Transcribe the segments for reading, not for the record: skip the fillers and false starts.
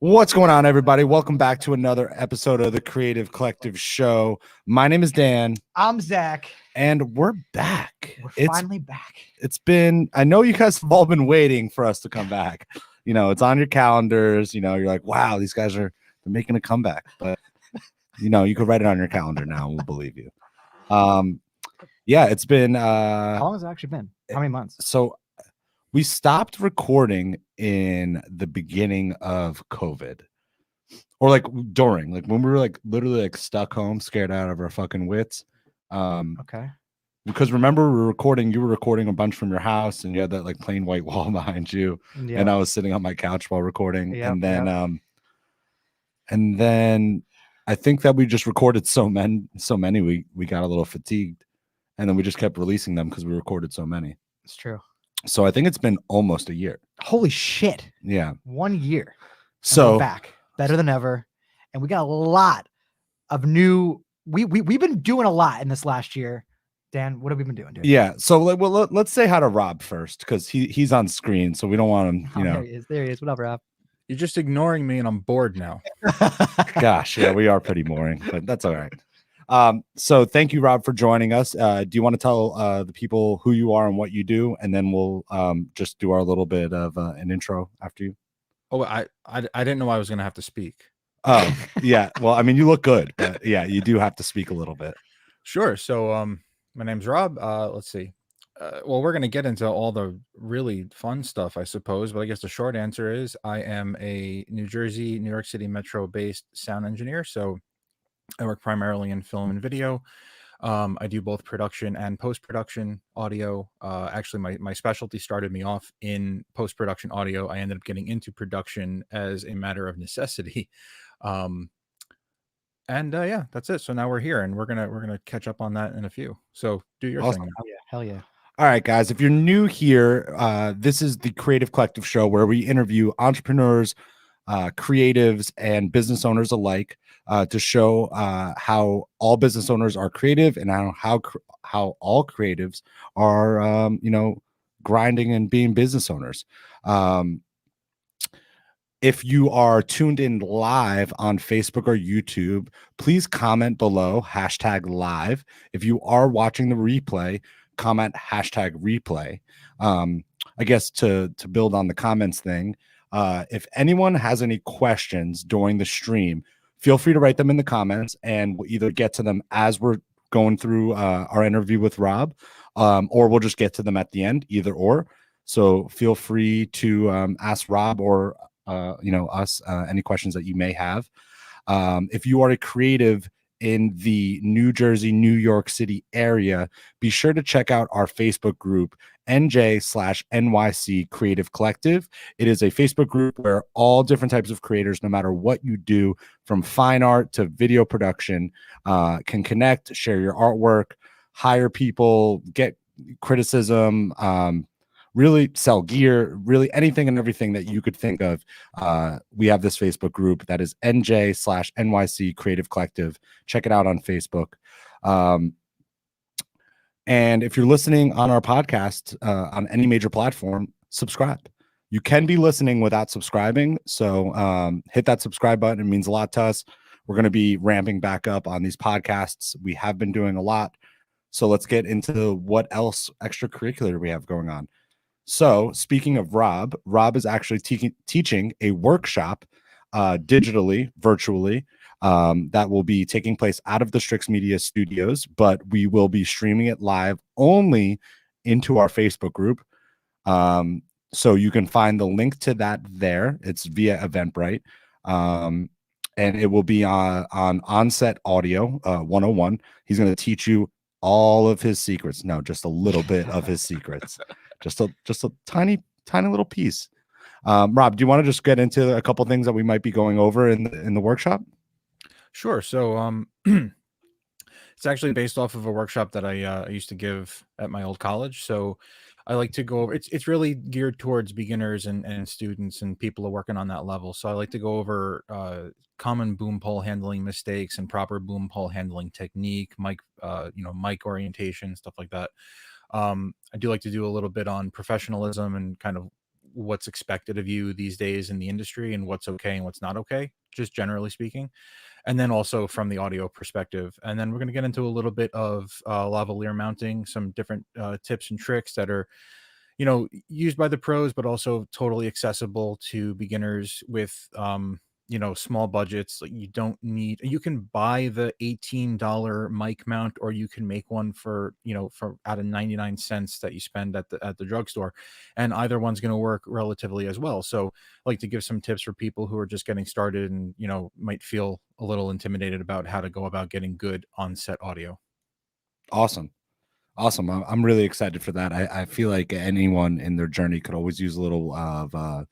What's going on, everybody? Welcome back to another episode of the Creative Collective Show. My name is Dan. I'm Zach. And we're back. We're finally back. It's been, I know you guys have all been waiting for us to come back. You know, it's on your calendars. You know, you're like, wow, these guys are making a comeback. But, you know, you could write it on your calendar now. We'll believe you. Yeah, it's been. How long has it actually been? How many months? So we stopped recording in the beginning of COVID, or like during, like when we were like literally like stuck home, scared out of our fucking wits. Okay. Because remember, you were recording a bunch from your house, and you had that like plain white wall behind you, and I was sitting on my couch while recording, and then I think that we just recorded so many, we got a little fatigued, and then we just kept releasing them because we recorded so many. It's true. So I think it's been almost a year. Holy shit. Yeah. 1 year. So we're back better than ever. And we got a lot of new, we've been doing a lot in this last year. Dan, what have we been doing, dude? Yeah. So let's say hi to Rob first, because he's on screen. So we don't want him, you know. There he is. What up, Rob? You're just ignoring me and I'm bored now. Gosh, yeah, we are pretty boring, but that's all right. So thank you, Rob, for joining us. Do you want to tell the people who you are and what you do, and then we'll just do our little bit of an intro after you? Oh, I didn't know I was going to have to speak. Oh, yeah. Well, I mean, you look good, but yeah, you do have to speak a little bit. Sure. So my name's Rob. Let's see. Well, we're going to get into all the really fun stuff, I suppose, but I guess the short answer is I am a New York City Metro based sound engineer. So I work primarily in film and video. I do both production and post-production audio. Actually, my specialty started me off in post-production audio. I ended up getting into production as a matter of necessity. Yeah, that's it. So now we're here, and we're gonna catch up on that in a few. So do your Awesome. thing. Hell yeah. All right, guys, if you're new here, this is the Creative Collective Show, where we interview entrepreneurs, creatives, and business owners alike, to show how all business owners are creative, and how all creatives are, you know, grinding and being business owners. If you are tuned in live on Facebook or YouTube, please comment below #live. If you are watching the replay, comment #replay. I guess to build on the comments thing, if anyone has any questions during the stream, feel free to write them in the comments, and we'll either get to them as we're going through our interview with Rob, or we'll just get to them at the end, either or. So feel free to ask Rob or you know, us any questions that you may have. If you are a creative in the New Jersey, New York City area, be sure to check out our Facebook group, NJ/NYC Creative Collective. It is a Facebook group where all different types of creators, no matter what you do, from fine art to video production, can connect, share your artwork, hire people, get criticism, really sell gear, really anything and everything that you could think of. We have this Facebook group that is NJ/NYC Creative Collective. Check it out on Facebook. And if you're listening on our podcast on any major platform, subscribe. You can be listening without subscribing. So hit that subscribe button. It means a lot to us. We're going to be ramping back up on these podcasts. We have been doing a lot. So let's get into what else extracurricular we have going on. So speaking of Rob is actually teaching a workshop digitally, virtually, that will be taking place out of the Strix Media studios, but we will be streaming it live only into our Facebook group. So you can find the link to that there. It's via Eventbrite. And it will be on Onset Audio 101. He's going to teach you all of his secrets. No, just a little bit of his secrets. Just a tiny little piece. Rob, do you want to just get into a couple things that we might be going over in the workshop? Sure. So it's actually based off of a workshop that I used to give at my old college. So I like to go over, it's really geared towards beginners and students and people who are working on that level. So I like to go over common boom pole handling mistakes and proper boom pole handling technique, mic orientation, stuff like that. I do like to do a little bit on professionalism and kind of what's expected of you these days in the industry and what's okay and what's not okay, just generally speaking. And then also from the audio perspective. And then we're going to get into a little bit of lavalier mounting, some different tips and tricks that are, used by the pros, but also totally accessible to beginners with, small budgets. Like, you can buy the $18 mic mount, or you can make one for out of 99 cents that you spend at the drugstore. And either one's going to work relatively as well. So I like to give some tips for people who are just getting started and, might feel a little intimidated about how to go about getting good on-set audio. Awesome. I'm really excited for that. I feel like anyone in their journey could always use a little of,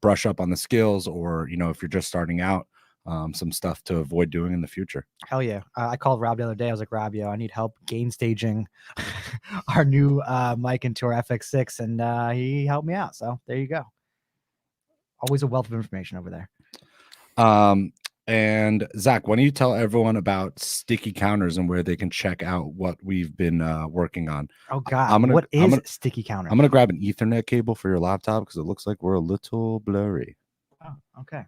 brush up on the skills, or, if you're just starting out, some stuff to avoid doing in the future. Hell yeah. I called Rob the other day. I was like, Rob, I need help gain staging our new mic into our FX6. And he helped me out. So there you go. Always a wealth of information over there. And Zach, why don't you tell everyone about Sticky Counters and where they can check out what we've been working on? Oh God, what is Sticky Counters? I'm gonna grab an Ethernet cable for your laptop because it looks like we're a little blurry. Oh, okay.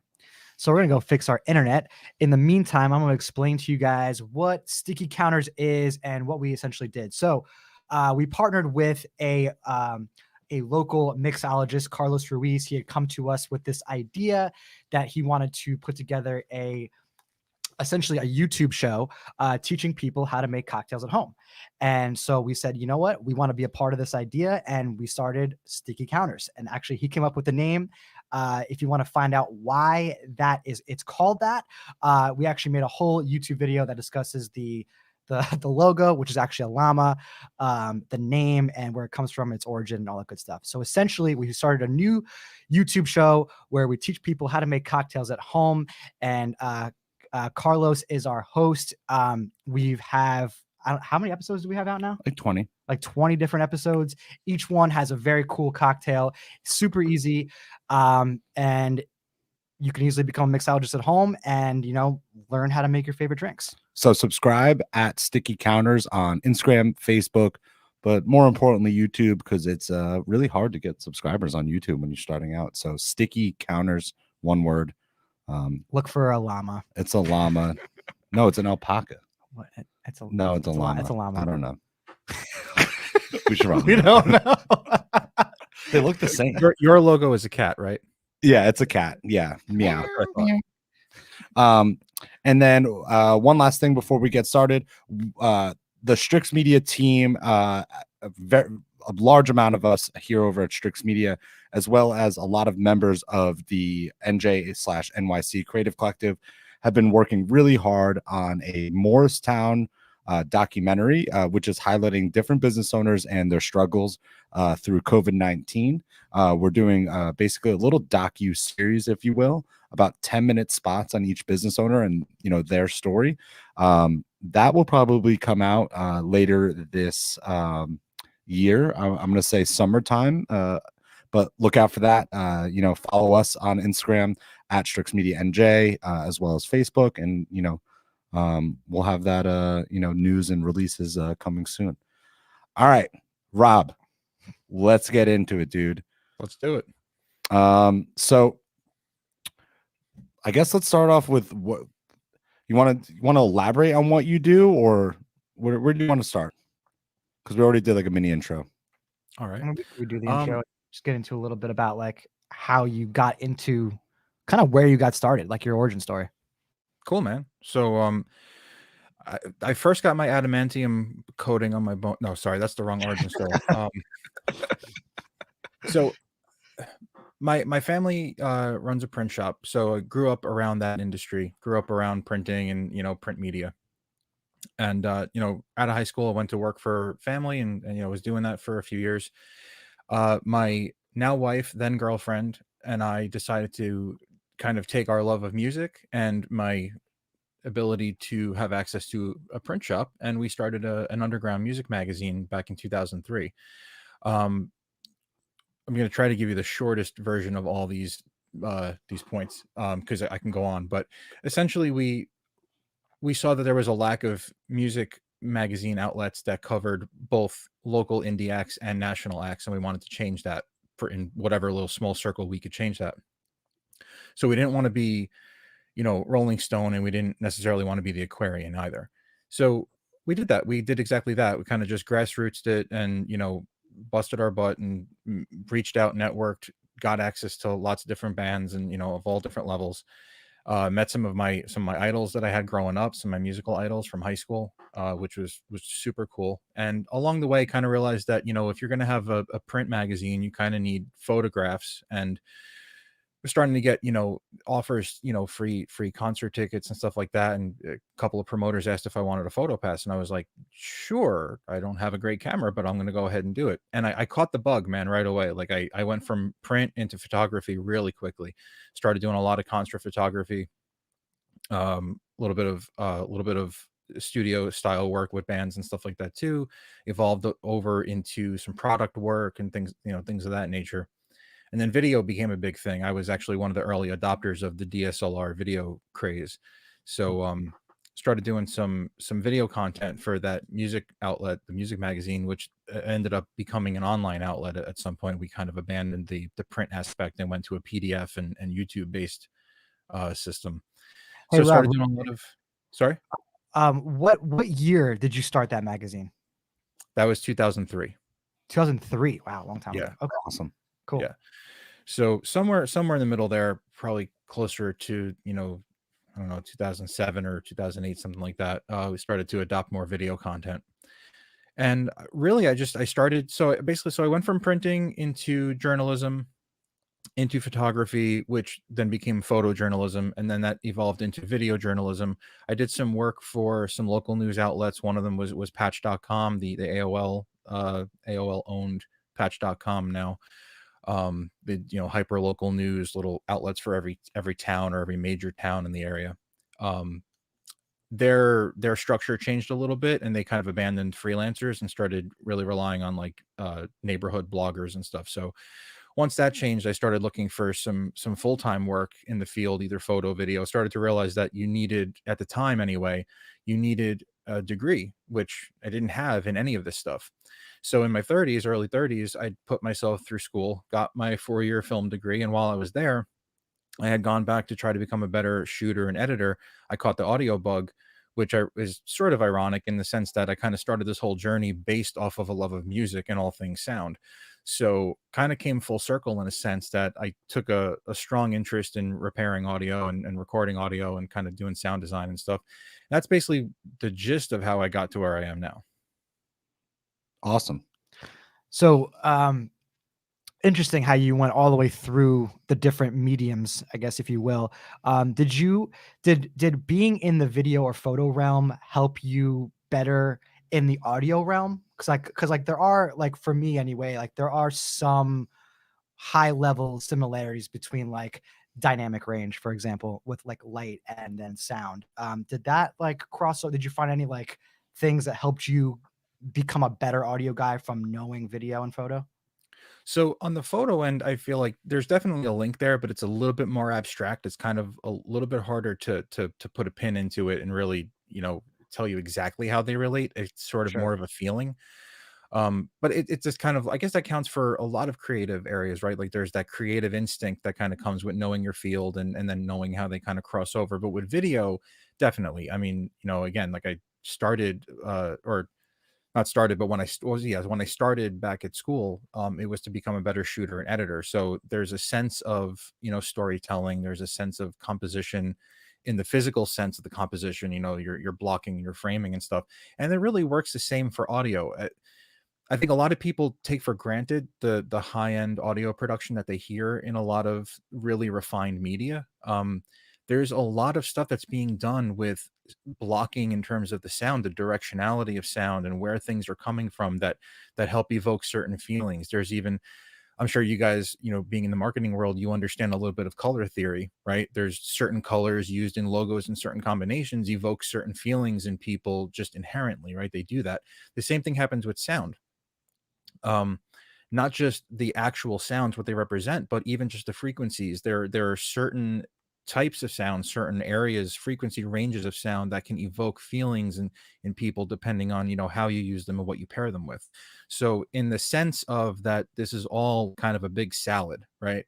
So we're gonna go fix our internet. In the meantime, I'm gonna explain to you guys what Sticky Counters is and what we essentially did. So we partnered with a local mixologist, Carlos Ruiz. He had come to us with this idea that he wanted to put together essentially a YouTube show teaching people how to make cocktails at home. And so we said, you know what, we want to be a part of this idea. And we started Sticky Counters. And actually he came up with the name. If you want to find out why it's called that, we actually made a whole YouTube video that discusses the logo, which is actually a llama, the name and where it comes from, its origin, and all that good stuff. So essentially, we started a new YouTube show where we teach people how to make cocktails at home. And Carlos is our host. How many episodes do we have out now? Like 20 different episodes. Each one has a very cool cocktail. Super easy. And you can easily become a mixologist at home and, learn how to make your favorite drinks. So subscribe at Sticky Counters on Instagram, Facebook, but more importantly, YouTube, because it's really hard to get subscribers on YouTube when you're starting out. So Sticky Counters, one word. Look for a llama. It's a llama. No, it's an alpaca. What? It's a llama. It's a llama. I don't know. We should We don't know. They look the same. Your logo is a cat, right? Yeah, it's a cat. Yeah, meow. And then one last thing before we get started, the Strix Media team, a large amount of us here over at Strix Media, as well as a lot of members of the NJ/NYC Creative Collective, have been working really hard on a Morristown documentary, which is highlighting different business owners and their struggles through COVID-19. We're doing basically a little docu-series, if you will, about 10-minute spots on each business owner and their story. That will probably come out later this year. I'm going to say summertime, but look out for that. Follow us on Instagram at Strix Media NJ, as well as Facebook, and we'll have that news and releases coming soon. All right, Rob, let's get into it, dude. Let's do it. So I guess let's start off with what you want to elaborate on what you do, or where do you want to start? Because we already did like a mini intro. All right. We do the intro. Just get into a little bit about like how you got into kind of where you got started, like your origin story. Cool, man. So I first got my adamantium coating on my bone. No, sorry, that's the wrong origin story. So my family runs a print shop, so I grew up around that industry, grew up around printing and print media. And out of high school I went to work for family and was doing that for a few years. My now wife, then girlfriend, and I decided to kind of take our love of music and my ability to have access to a print shop, and we started an underground music magazine back in 2003. I'm going to try to give you the shortest version of all these points because I can go on, but essentially we saw that there was a lack of music magazine outlets that covered both local indie acts and national acts, and we wanted to change that for in whatever little small circle we could change that. So we didn't want to be, Rolling Stone, and we didn't necessarily want to be the Aquarian either. So we did that. We did exactly that. We kind of just grassrootsed it and, busted our butt and reached out, networked, got access to lots of different bands and, of all different levels. Met some of my idols that I had growing up, some of my musical idols from high school, which was super cool. And along the way, kind of realized that, if you're going to have a print magazine, you kind of need photographs. And we're starting to get, offers, free concert tickets and stuff like that. And a couple of promoters asked if I wanted a photo pass, and I was like, sure. I don't have a great camera, but I'm going to go ahead and do it. And I caught the bug, man, right away. Like I went from print into photography really quickly. Started doing a lot of concert photography, a little bit of studio style work with bands and stuff like that too. Evolved over into some product work and things, things of that nature. And then video became a big thing. I was actually one of the early adopters of the DSLR video craze. So started doing some video content for that music outlet, the music magazine, which ended up becoming an online outlet at some point. We kind of abandoned the print aspect and went to a PDF and YouTube based system. Hey, So Rob, started doing a lot of, sorry, what year did you start that magazine? that was 2003. 2003. Wow, long time Yeah. ago. Okay, Awesome. cool. Yeah. So somewhere in the middle there, probably closer to, I don't know, 2007 or 2008, something like that. We started to adopt more video content. And really, I started, so I went from printing into journalism, into photography, which then became photojournalism. And then that evolved into video journalism. I did some work for some local news outlets. One of them was patch.com, the AOL owned patch.com now. The hyper local news, little outlets for every town or every major town in the area. Their structure changed a little bit, and they kind of abandoned freelancers and started really relying on like neighborhood bloggers and stuff. So once that changed, I started looking for some full-time work in the field, either photo, video. Started to realize that you needed, at the time anyway, you needed a degree, which I didn't have in any of this stuff. So in my early 30s, I put myself through school, got my 4-year film degree. And while I was there, I had gone back to try to become a better shooter and editor. I caught the audio bug, which is sort of ironic in the sense that I kind of started this whole journey based off of a love of music and all things sound. So kind of came full circle in a sense that I took a strong interest in repairing audio and recording audio and kind of doing sound design and stuff. That's basically the gist of how I got to where I am now. Awesome. So, interesting how you went all the way through the different mediums, I guess, if you will. Did being in the video or photo realm help you better in the audio realm? Because there are, like, for me anyway, like there are some high level similarities between like dynamic range, for example, with like light and then sound. Did that like cross? Did you find any like things that helped you become a better audio guy from knowing video and photo? So on the photo end, I feel like there's definitely a link there, but it's a little bit more abstract. It's kind of a little bit harder to put a pin into it and really, tell you exactly how they relate. It's sort of Sure. more of a feeling. But it's just kind of, I guess that counts for a lot of creative areas, right? Like there's that creative instinct that kind of comes with knowing your field and then knowing how they kind of cross over. But with video, definitely. I mean, again, like I started or not started, but when when I started back at school, it was to become a better shooter and editor. So there's a sense of, storytelling. There's a sense of composition in the physical sense of the composition, your blocking, your framing and stuff. And it really works the same for audio. I think a lot of people take for granted the high end audio production that they hear in a lot of really refined media. There's a lot of stuff that's being done with blocking in terms of the sound, the directionality of sound, and where things are coming from that help evoke certain feelings. There's even, I'm sure you guys, being in the marketing world, you understand a little bit of color theory, right? There's certain colors used in logos and certain combinations evoke certain feelings in people just inherently, right? They do that. The same thing happens with sound. Not just the actual sounds, what they represent, but even just the frequencies. There are certain types of sound, certain areas, frequency ranges of sound that can evoke feelings in people depending on, you know, how you use them and what you pair them with. So in the sense of that, this is all kind of a big salad, right?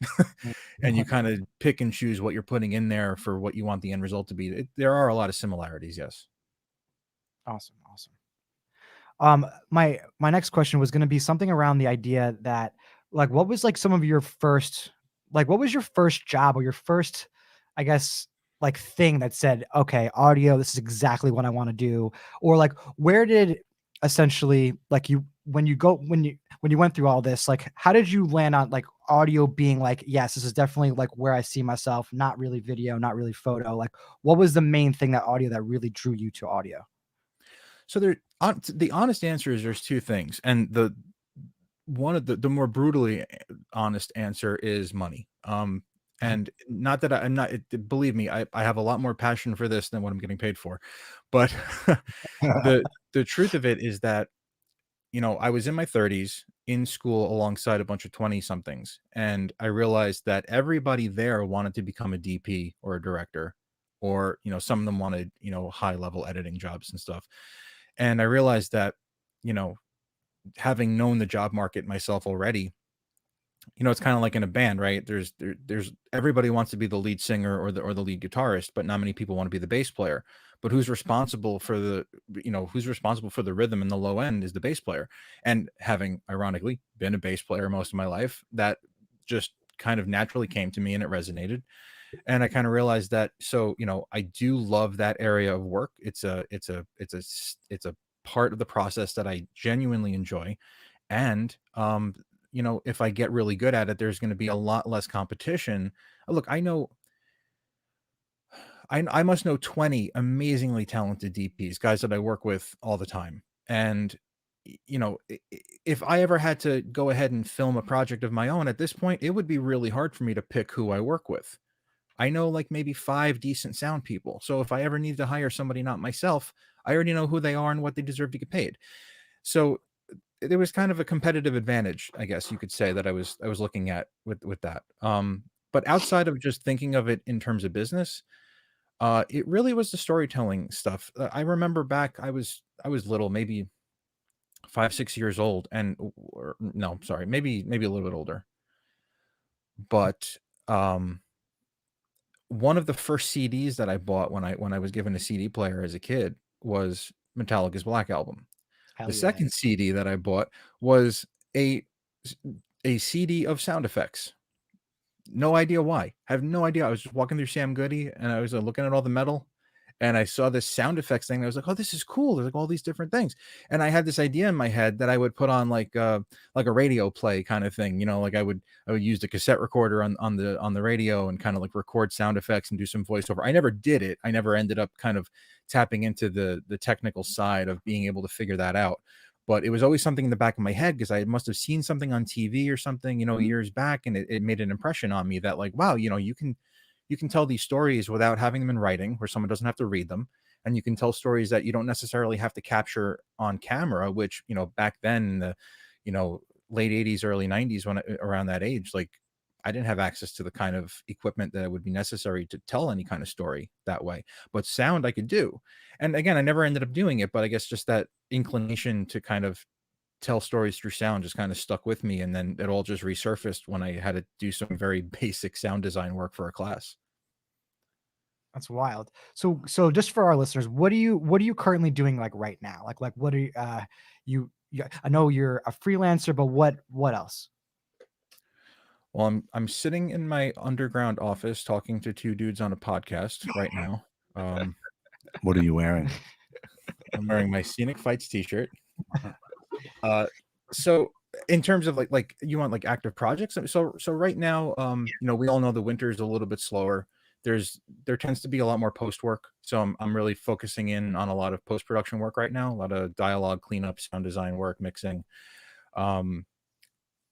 And you kind of pick and choose what you're putting in there for what you want the end result to be. There are a lot of similarities, yes. Awesome. My next question was going to be something around the idea that, like, what was like some of your first, like, what was your first job or your first, I guess, like thing that said, okay, audio, this is exactly what I want to do, or like, where did essentially like you when you went through all this, like, how did you land on like audio being like, yes, this is definitely like where I see myself, not really video, not really photo, like, what was the main thing that audio that really drew you to audio? So the honest answer is there's two things, and the one of the more brutally honest answer is money. And not that I'm not, believe me, I have a lot more passion for this than what I'm getting paid for, but the truth of it is that, you know, I was in my 30s in school alongside a bunch of 20 somethings, and I realized that everybody there wanted to become a DP or a director, or, you know, some of them wanted, you know, high level editing jobs and stuff. And I realized that, you know, having known the job market myself already, you know, it's kind of like in a band, right? There's everybody wants to be the lead singer or the lead guitarist, but not many people want to be the bass player. But who's responsible for the, you know, who's responsible for the rhythm in the low end is the bass player. And having ironically been a bass player most of my life, that just kind of naturally came to me and it resonated. And I kind of realized that, so, you know, I do love that area of work. It's a part of the process that I genuinely enjoy. And you know, if I get really good at it, there's going to be a lot less competition. Look, I know I must know 20 amazingly talented DPs, guys that I work with all the time. And you know, if I ever had to go ahead and film a project of my own at this point, it would be really hard for me to pick who I work with. I know like maybe 5 decent sound people. So if I ever need to hire somebody not myself, I already know who they are and what they deserve to get paid. So there was kind of a competitive advantage, I guess you could say, that I was looking at with that. But outside of just thinking of it in terms of business, it really was the storytelling stuff. I remember back, I was little, maybe 5, 6 years old, and or, no, sorry, maybe a little bit older. But one of the first CDs that I bought when I was given a CD player as a kid was Metallica's Black Album. Hell The yeah. second CD that I bought was a a CD of sound effects. No idea why. I have no idea. I was just walking through Sam Goody and I was looking at all the metal, and I saw this sound effects thing. And I was like, "Oh, this is cool. There's like all these different things." And I had this idea in my head that I would put on like a radio play kind of thing. You know, like I would use the cassette recorder on the radio and kind of like record sound effects and do some voiceover. I never did it. I never ended up kind of tapping into the technical side of being able to figure that out. But it was always something in the back of my head because I must have seen something on TV or something, you know, years back, and it made an impression on me that, like, wow, you know, you can tell these stories without having them in writing, where someone doesn't have to read them, and you can tell stories that you don't necessarily have to capture on camera, which, you know, back then in the, you know, late 80s, early 90s, when around that age, like, I didn't have access to the kind of equipment that would be necessary to tell any kind of story that way. But sound I could do. And again, I never ended up doing it, but I guess just that inclination to kind of tell stories through sound just kind of stuck with me, and then it all just resurfaced when I had to do some very basic sound design work for a class. That's wild. So just for our listeners, what are you currently doing like right now? Like what are you I know you're a freelancer, but what else? Well, I'm sitting in my underground office talking to two dudes on a podcast right now. Um, What are you wearing? I'm wearing my Scenic Fights t-shirt. Uh, so in terms of like you want like active projects, so right now, you know, we all know the winter is a little bit slower. There tends to be a lot more post work, so I'm really focusing in on a lot of post production work right now, a lot of dialogue cleanup, sound design work, mixing. Um,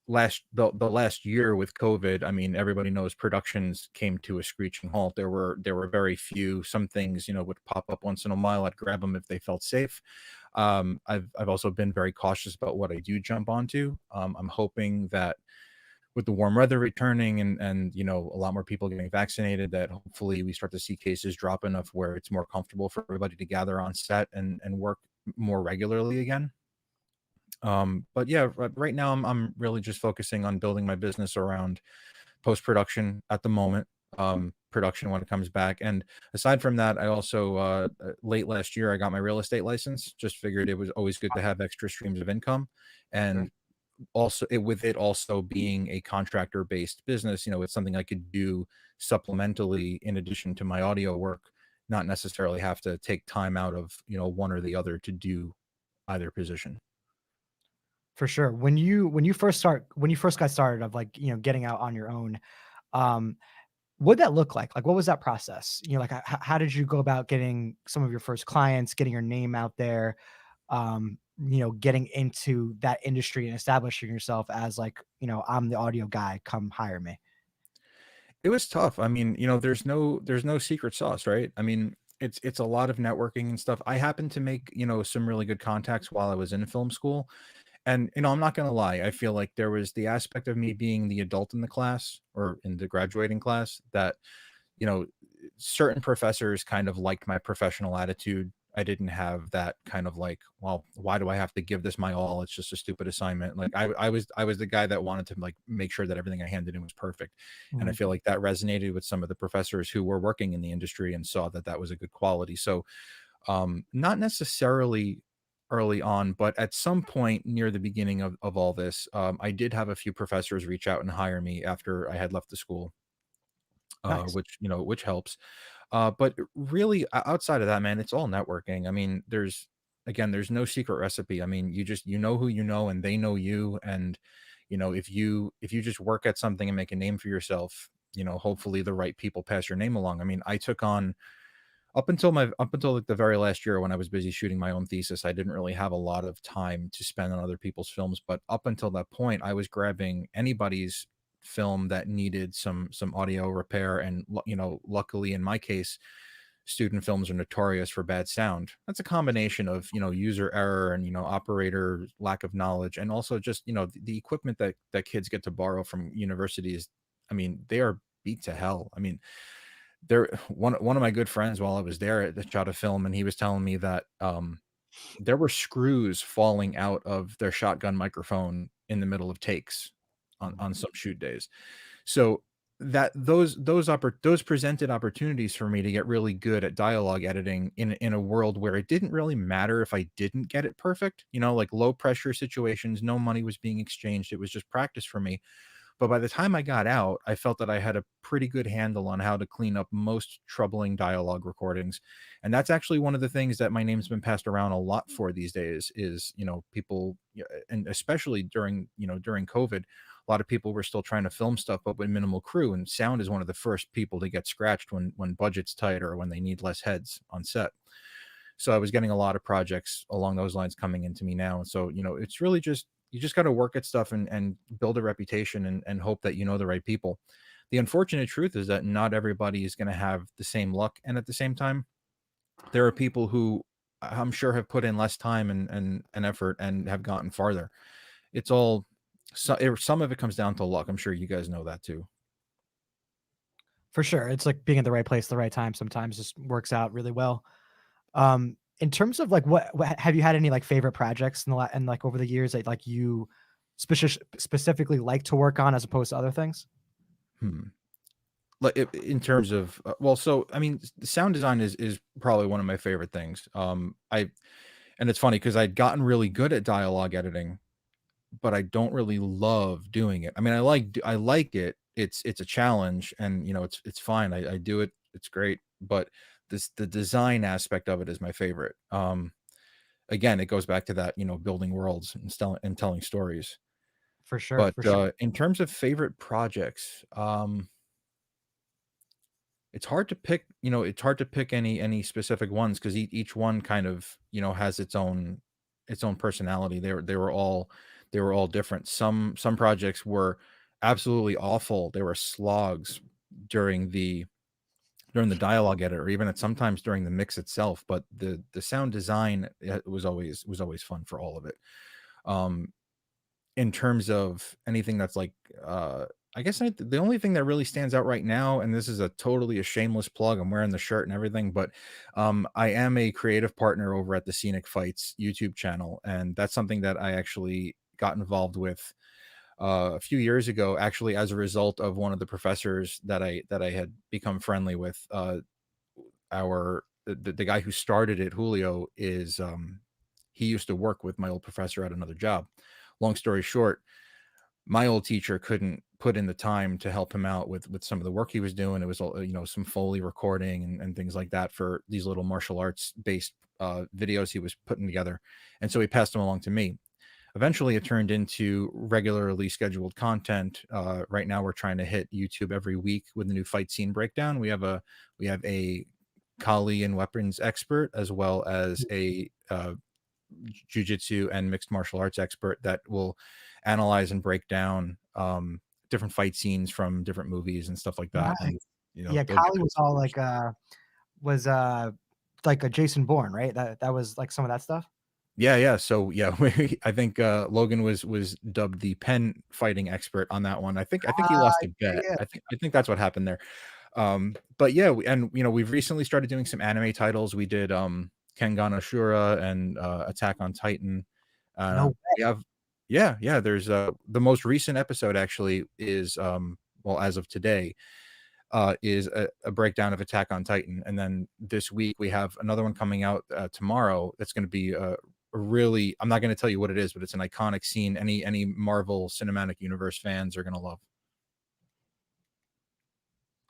the last year with COVID, I mean, everybody knows productions came to a screeching halt. There were very few. Some things, you know, would pop up once in a while. I'd grab them if they felt safe. I've also been very cautious about what I do jump onto. I'm hoping that with the warm weather returning and you know, a lot more people getting vaccinated, that hopefully we start to see cases drop enough where it's more comfortable for everybody to gather on set and work more regularly again. But yeah, right now I'm really just focusing on building my business around post production at the moment. Production when it comes back, and aside from that, I also late last year I got my real estate license. Just figured it was always good to have extra streams of income, and also with it also being a contractor based business, you know, it's something I could do supplementally in addition to my audio work, not necessarily have to take time out of, you know, one or the other to do either position. For sure. When you first got started of like, you know, getting out on your own, um, what'd that look like? Like, what was that process? You know, like how did you go about getting some of your first clients, getting your name out there, you know, getting into that industry and establishing yourself as like, you know, I'm the audio guy, come hire me. It was tough. I mean, you know, there's no secret sauce, right? I mean, it's a lot of networking and stuff. I happened to make, you know, some really good contacts while I was in film school. And, you know, I'm not gonna lie, I feel like there was the aspect of me being the adult in the class or in the graduating class that, you know, certain professors kind of liked my professional attitude. I didn't have that kind of like, well, why do I have to give this my all? It's just a stupid assignment. Like I was the guy that wanted to like make sure that everything I handed in was perfect. And I Mhm. feel like that resonated with some of the professors who were working in the industry and saw that that was a good quality. So not necessarily early on, but at some point near the beginning of all this, I did have a few professors reach out and hire me after I had left the school, Nice. which, you know, which helps. But really, outside of that, man, it's all networking. I mean, there's no secret recipe. I mean, you know who you know, and they know you, and you know if you just work at something and make a name for yourself, you know, hopefully the right people pass your name along. I mean, I took on up until like the very last year when I was busy shooting my own thesis, I didn't really have a lot of time to spend on other people's films. But up until that point, I was grabbing anybody's film that needed some audio repair. And you know, luckily in my case, student films are notorious for bad sound. That's a combination of, you know, user error and, you know, operator lack of knowledge, and also just, you know, the equipment that kids get to borrow from universities. I mean, they are beat to hell. I mean, there one of my good friends while I was there at the shot of film, and he was telling me that there were screws falling out of their shotgun microphone in the middle of takes on some shoot days. So that those presented opportunities for me to get really good at dialogue editing in a world where it didn't really matter if I didn't get it perfect, you know, like low pressure situations, no money was being exchanged. It was just practice for me. But by the time I got out, I felt that I had a pretty good handle on how to clean up most troubling dialogue recordings. And that's actually one of the things that my name's been passed around a lot for these days is, you know, people, and especially during, you know, during COVID, a lot of people were still trying to film stuff, but with minimal crew. And sound is one of the first people to get scratched when budget's tight or when they need less heads on set. So I was getting a lot of projects along those lines coming into me now. And so, you know, it's really just, you just got to work at stuff and build a reputation and hope that you know the right people. The unfortunate truth is that not everybody is going to have the same luck. And at the same time, there are people who I'm sure have put in less time and effort and have gotten farther. It's all, some of it comes down to luck. I'm sure you guys know that too. For sure. It's like being at the right place, at the right time sometimes just works out really well. In terms of like what have you had any like favorite projects in and like over the years that like you specifically like to work on as opposed to other things? Hmm. Like in terms of well, so I mean, sound design is probably one of my favorite things. I And it's funny because I'd gotten really good at dialogue editing, but I don't really love doing it. I mean, I like it. It's a challenge, and you know, it's fine. I do it. It's great, but the design aspect of it is my favorite. Again, it goes back to that, you know, building worlds and telling stories. For sure, But for sure. in terms of favorite projects, it's hard to pick. You know, it's hard to pick any specific ones because each one kind of, you know, has its own personality. They were all different. Some projects were absolutely awful. They were slogs during the dialogue edit, or even at sometimes during the mix itself. But the sound design was always fun for all of it. Um, in terms of anything that's like, I guess the only thing that really stands out right now, and this is a shameless plug, I'm wearing the shirt and everything, but I am a creative partner over at the Scenic Fights YouTube channel, and that's something that I actually got involved with a few years ago, actually as a result of one of the professors that I had become friendly with. The guy who started it, Julio, is he used to work with my old professor at another job. Long story short, my old teacher couldn't put in the time to help him out with some of the work he was doing. It was all, some Foley recording and things like that for these little martial arts based videos he was putting together, and so he passed them along to me. Eventually it turned into regularly scheduled content. Right now we're trying to hit YouTube every week with a new fight scene breakdown. We have a Kali and weapons expert, as well as a jiu-jitsu and mixed martial arts expert that will analyze and break down different fight scenes from different movies and stuff like that. Nice. And Yeah, they'll get Kali was all like a Jason Bourne, right? That was like some of that stuff. yeah. So yeah, I think Logan was dubbed the pen fighting expert on that one. I think he lost a bet. Yeah. I think that's what happened there. But yeah, we've recently started doing some anime titles. We did Kengan Ashura and Attack on Titan. No We have yeah, there's the most recent episode actually is well, as of today, is a breakdown of Attack on Titan, and then this week we have another one coming out tomorrow that's going to be a really, I'm not going to tell you what it is, but it's an iconic scene any Marvel Cinematic Universe fans are going to love.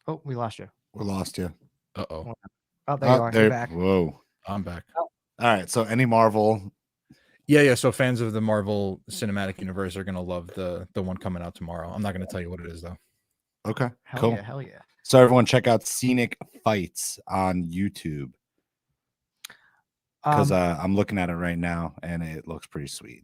Oh, we lost you. We lost you. Uh-oh. Oh, there you are. You're back. Whoa. I'm back. All right. So any Marvel. Yeah. So fans of the Marvel Cinematic Universe are going to love the one coming out tomorrow. I'm not going to tell you what it is, though. Okay. Hell yeah, hell yeah. So everyone check out Scenic Fights on YouTube. Because I'm looking at it right now and it looks pretty sweet.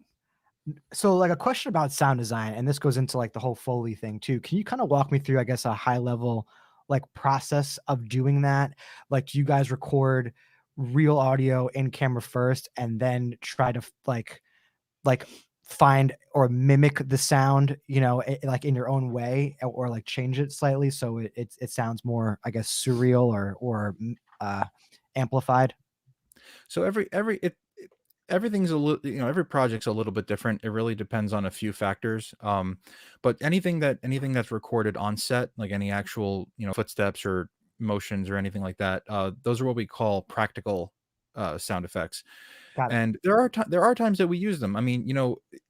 So like a question about sound design, and this goes into like the whole Foley thing too. Can you kind of walk me through, I guess, a high level like process of doing that? Like, do you guys record real audio in camera first and then try to like find or mimic the sound, like in your own way, or like change it slightly so it sounds more, I guess, surreal or amplified? So everything's a little, every project's a little bit different. It really depends on a few factors. But anything that's recorded on set, like any actual, footsteps or motions or anything like that, those are what we call practical sound effects. Got it. And there are times that we use them. I mean,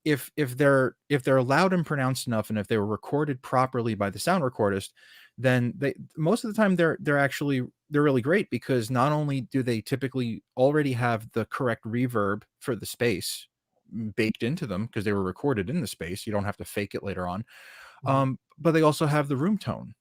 if they're loud and pronounced enough, and if they were recorded properly by the sound recordist, then most of the time they're really great, because not only do they typically already have the correct reverb for the space baked into them because they were recorded in the space, you don't have to fake it later on. But they also have the room tone,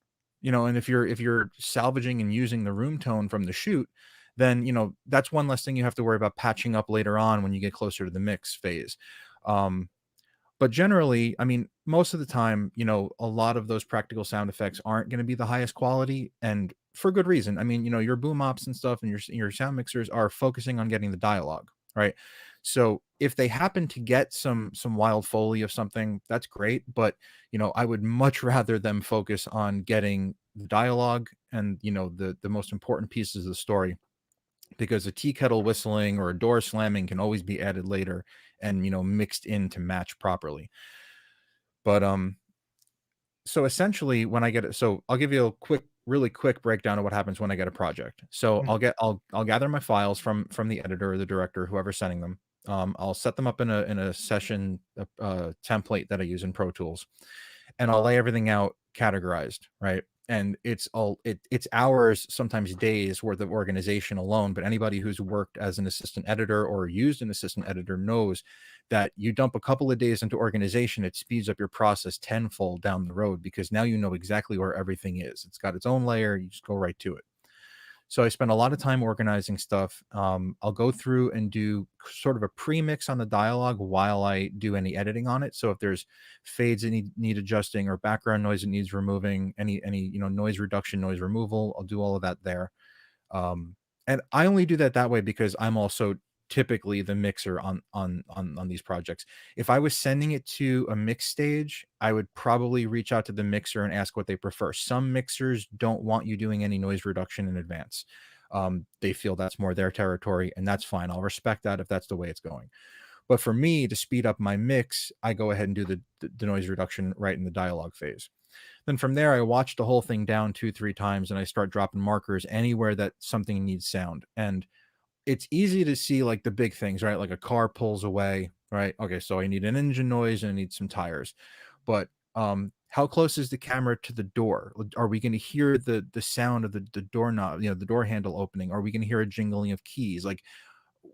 and if you're salvaging and using the room tone from the shoot, then that's one less thing you have to worry about patching up later on when you get closer to the mix phase. But generally, I mean, most of the time, a lot of those practical sound effects aren't going to be the highest quality, and for good reason. I mean, your boom ops and stuff and your sound mixers are focusing on getting the dialogue, right? So if they happen to get some wild Foley of something, that's great. But, I would much rather them focus on getting the dialogue and, the most important pieces of the story, because a tea kettle whistling or a door slamming can always be added later and mixed in to match properly. But so essentially when I get it, so I'll give you a really quick breakdown of what happens when I get a project. So I'll gather my files from the editor or the director, whoever's sending them. I'll set them up in a session template that I use in Pro Tools, and I'll lay everything out categorized, right? And it's hours, sometimes days worth of organization alone. But anybody who's worked as an assistant editor or used an assistant editor knows that you dump a couple of days into organization, it speeds up your process tenfold down the road, because now you know exactly where everything is. It's got its own layer. You just go right to it. So I spend a lot of time organizing stuff. I'll go through and do sort of a pre-mix on the dialogue while I do any editing on it. So if there's fades that need adjusting, or background noise that needs removing, any noise reduction, noise removal, I'll do all of that there. And I only do that way because I'm also typically the mixer on these projects. If I was sending it to a mix stage, I would probably reach out to the mixer and ask what they prefer. Some mixers don't want you doing any noise reduction in advance. They feel that's more their territory, and that's fine. I'll respect that if that's the way it's going. But for me, to speed up my mix, I go ahead and do the noise reduction right in the dialogue phase. Then from there, I watch the whole thing down 2-3 times, and I start dropping markers anywhere that something needs sound. And it's easy to see like the big things, right? Like a car pulls away, right? Okay, so I need an engine noise and I need some tires. But how close is the camera to the door? Are we going to hear the sound of the doorknob, the door handle opening? Are we going to hear a jingling of keys? Like,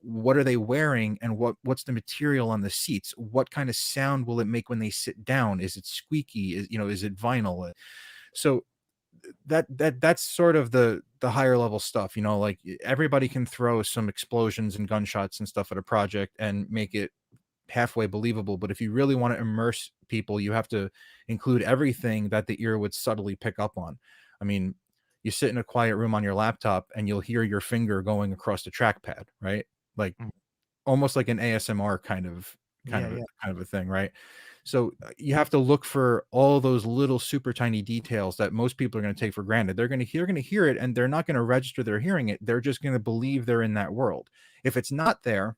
what are they wearing, and what's the material on the seats? What kind of sound will it make when they sit down? Is it squeaky? Is it vinyl? So that's sort of the higher level stuff. Like, everybody can throw some explosions and gunshots and stuff at a project and make it halfway believable, but if you really want to immerse people, you have to include everything that the ear would subtly pick up on. I mean, you sit in a quiet room on your laptop and you'll hear your finger going across the trackpad, right? Like, almost like an ASMR kind of a thing, right? So you have to look for all those little super tiny details that most people are going to take for granted. They're going to hear it, and they're not going to register they're hearing it. They're just going to believe they're in that world. If it's not there,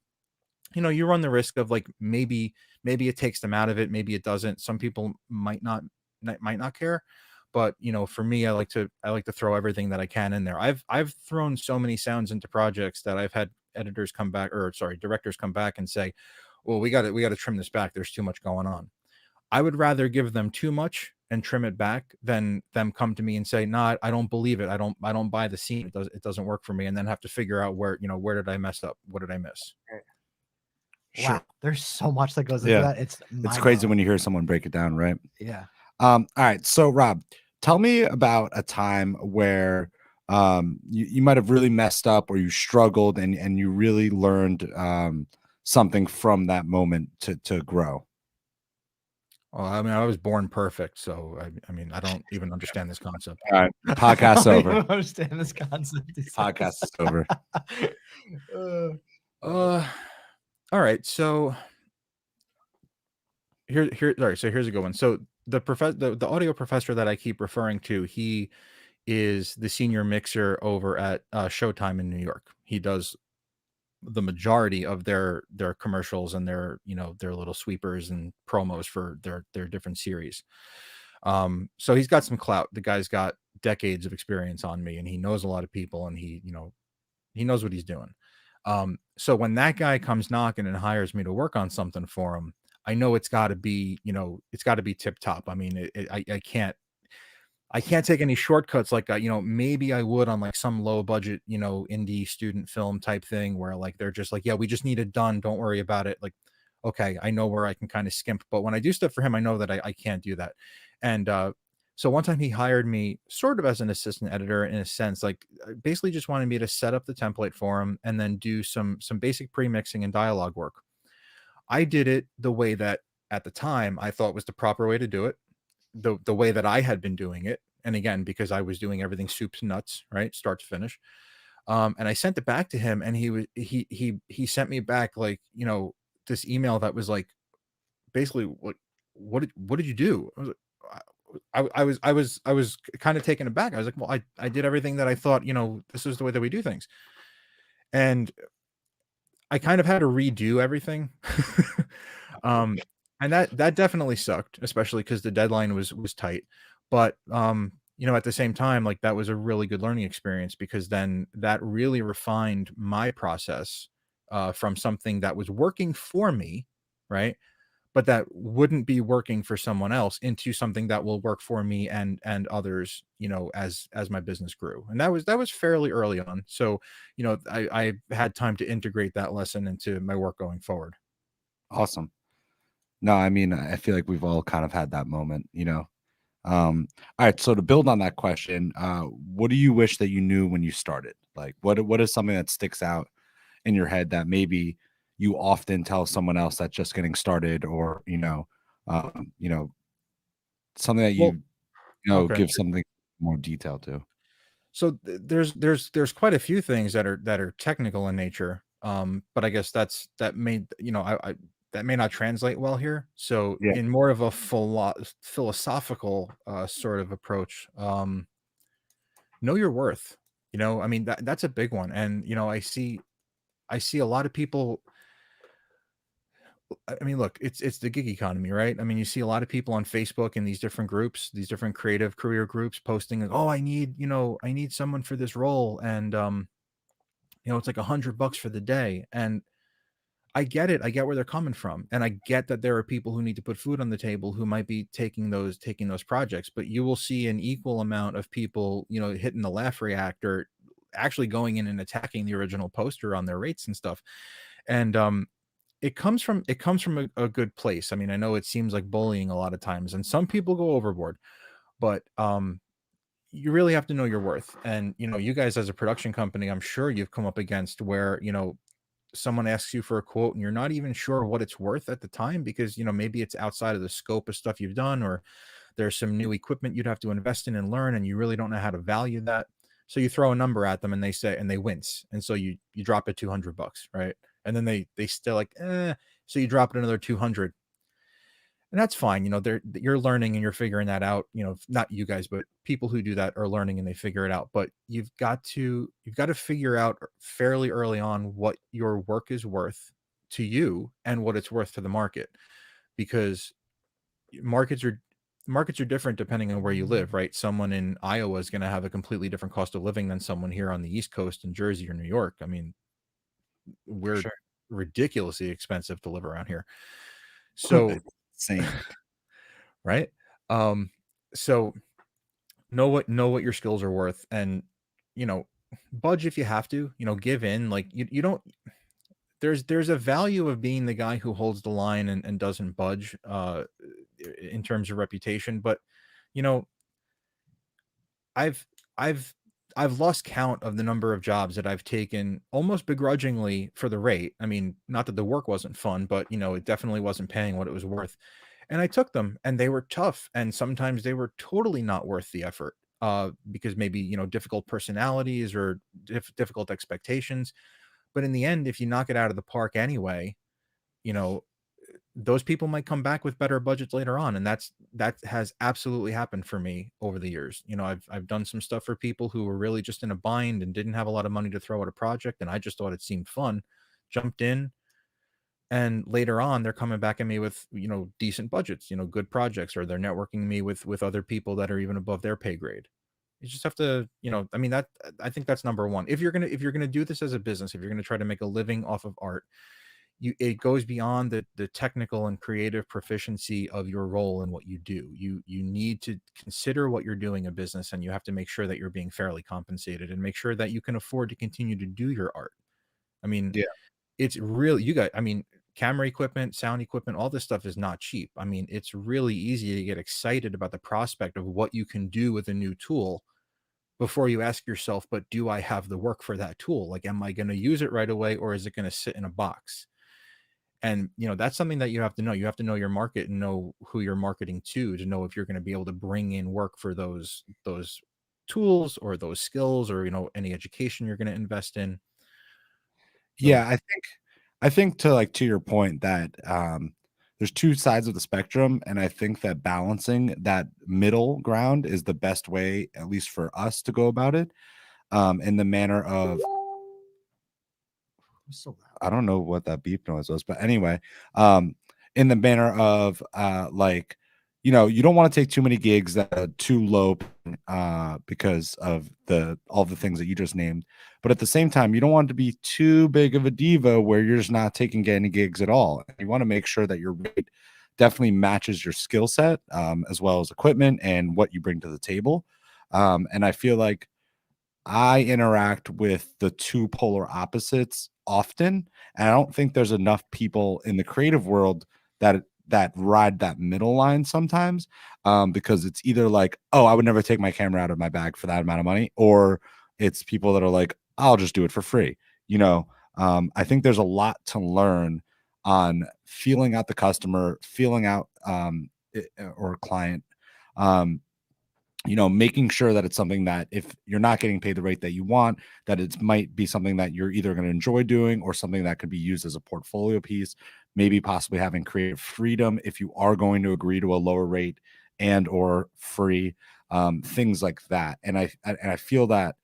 you run the risk of, like, maybe it takes them out of it, maybe it doesn't. Some people might not care, but for me, I like to throw everything that I can in there. I've thrown so many sounds into projects that I've had directors come back and say, well, we got to trim this back, there's too much going on. I would rather give them too much and trim it back than them come to me and say, nah, I don't believe it, I don't buy the scene, it doesn't work for me, and then have to figure out where did I mess up, what did I miss. Wow, Sure. There's so much that goes into that. It's crazy when you hear someone break it down, right? Yeah. All right. So, Rob, tell me about a time where you might have really messed up, or you struggled, and you really learned something from that moment to grow. Well, I mean, I was born perfect, so I mean, I don't even understand this concept. All right, podcast over. I don't understand this concept. Podcast is over. All right, so here's a good one. So the audio professor that I keep referring to, he is the senior mixer over at Showtime in New York. He does the majority of their commercials and their little sweepers and promos for their different series. So he's got some clout. The guy's got decades of experience on me, and he knows a lot of people, and he knows what he's doing. So when that guy comes knocking and hires me to work on something for him, I know it's got to be tip top. I mean, I can't take any shortcuts like maybe I would on like some low budget, indie student film type thing where like they're just like, yeah, we just need it done, don't worry about it. Like, okay, I know where I can kind of skimp, but when I do stuff for him, I know that I can't do that. And so one time he hired me sort of as an assistant editor, in a sense, like basically just wanted me to set up the template for him and then do some basic pre-mixing and dialogue work. I did it the way that at the time I thought was the proper way to do it, the way that I had been doing it. And again, because I was doing everything soup to nuts, right, start to finish. And I sent it back to him, and he sent me back like, this email that was like, basically, what did you do? I was kind of taken aback. I was like, well, I did everything that I thought, this is the way that we do things. And I kind of had to redo everything. And that definitely sucked, especially because the deadline was tight. But at the same time, like, that was a really good learning experience, because then that really refined my process from something that was working for me, right, but that wouldn't be working for someone else, into something that will work for me and others, as my business grew. And that was fairly early on. So, I had time to integrate that lesson into my work going forward. Awesome. No, I mean, I feel like we've all kind of had that moment, all right. So to build on that question, what do you wish that you knew when you started? Like, what is something that sticks out in your head that maybe you often tell someone else that's just getting started, or something that you Okay. give something more detail to? So there's quite a few things that are technical in nature. But I guess that may, that may not translate well here. So Yeah. in more of a philosophical sort of approach, know your worth. I mean, that's a big one. And I see a lot of people. I mean, look, it's the gig economy, right? I mean, you see a lot of people on Facebook in these different groups, these different creative career groups, posting like, "Oh, I need someone for this role," and it's like $100 for the day. And I get it. I get where they're coming from, and I get that there are people who need to put food on the table who might be taking those projects. But you will see an equal amount of people, hitting the laugh reactor, actually going in and attacking the original poster on their rates and stuff. And it comes from a good place. I mean, I know it seems like bullying a lot of times, and some people go overboard, but you really have to know your worth. And you guys as a production company, I'm sure you've come up against where someone asks you for a quote and you're not even sure what it's worth at the time, because maybe it's outside of the scope of stuff you've done, or there's some new equipment you'd have to invest in and learn, and you really don't know how to value that. So you throw a number at them and they wince, and so you drop it $200, right? And then they still like, so you drop it another 200, and that's fine. You're learning and you're figuring that out. Not you guys, but people who do that are learning and they figure it out. But you've got to figure out fairly early on what your work is worth to you and what it's worth to the market, because markets are markets are different depending on where you live, right? Someone in Iowa is going to have a completely different cost of living than someone here on the East Coast in Jersey or New York. I mean, we're Sure. ridiculously expensive to live around here. So, Equipment, same. right? So know what your skills are worth, and you know budge if you have to, give in. Like you don't there's a value of being the guy who holds the line and doesn't budge in terms of reputation. But you know i've i've I've lost count of the number of jobs that I've taken almost begrudgingly for the rate. I mean, not that the work wasn't fun, but it definitely wasn't paying what it was worth. And I took them, and they were tough, and sometimes they were totally not worth the effort, because maybe difficult personalities or difficult expectations. But in the end, if you knock it out of the park anyway, you know those people might come back with better budgets later on. And that has absolutely happened for me over the years. I've done some stuff for people who were really just in a bind and didn't have a lot of money to throw at a project, and I just thought it seemed fun, jumped in, and later on they're coming back at me with decent budgets, good projects, or they're networking me with other people that are even above their pay grade. You just have to, I mean, that I think that's number one. If you're gonna do this as a business, if you're gonna try to make a living off of art, it goes beyond the technical and creative proficiency of your role and what you do. You need to consider what you're doing a business, and you have to make sure that you're being fairly compensated, and make sure that you can afford to continue to do your art. I mean, Yeah. it's really, I mean, camera equipment, sound equipment, all this stuff is not cheap. I mean, it's really easy to get excited about the prospect of what you can do with a new tool before you ask yourself, but do I have the work for that tool? Like, am I going to use it right away, or is it going to sit in a box? And that's something that you have to know. You have to know your market and know who you're marketing to know if you're going to be able to bring in work for those tools or those skills, or any education you're going to invest in. So Yeah, I think to your point that there's two sides of the spectrum, and I think that balancing that middle ground is the best way, at least for us, to go about it. In the manner of, So loud. I don't know what that beep noise was, but anyway, in the manner of like, you don't want to take too many gigs that are too low because of all the things that you just named. But at the same time, you don't want to be too big of a diva where you're just not taking any gigs at all. You want to make sure that your rate definitely matches your skill set, as well as equipment and what you bring to the table. And I feel like I interact with the two polar opposites often, and I don't think there's enough people in the creative world that ride that middle line sometimes, because it's either like, oh, I would never take my camera out of my bag for that amount of money, or it's people that are like, I'll just do it for free. I think there's a lot to learn on feeling out the customer, feeling out or client, um, making sure that it's something that if you're not getting paid the rate that you want, that it might be something that you're either going to enjoy doing or something that could be used as a portfolio piece, maybe possibly having creative freedom if you are going to agree to a lower rate and or free, things like that. And I feel that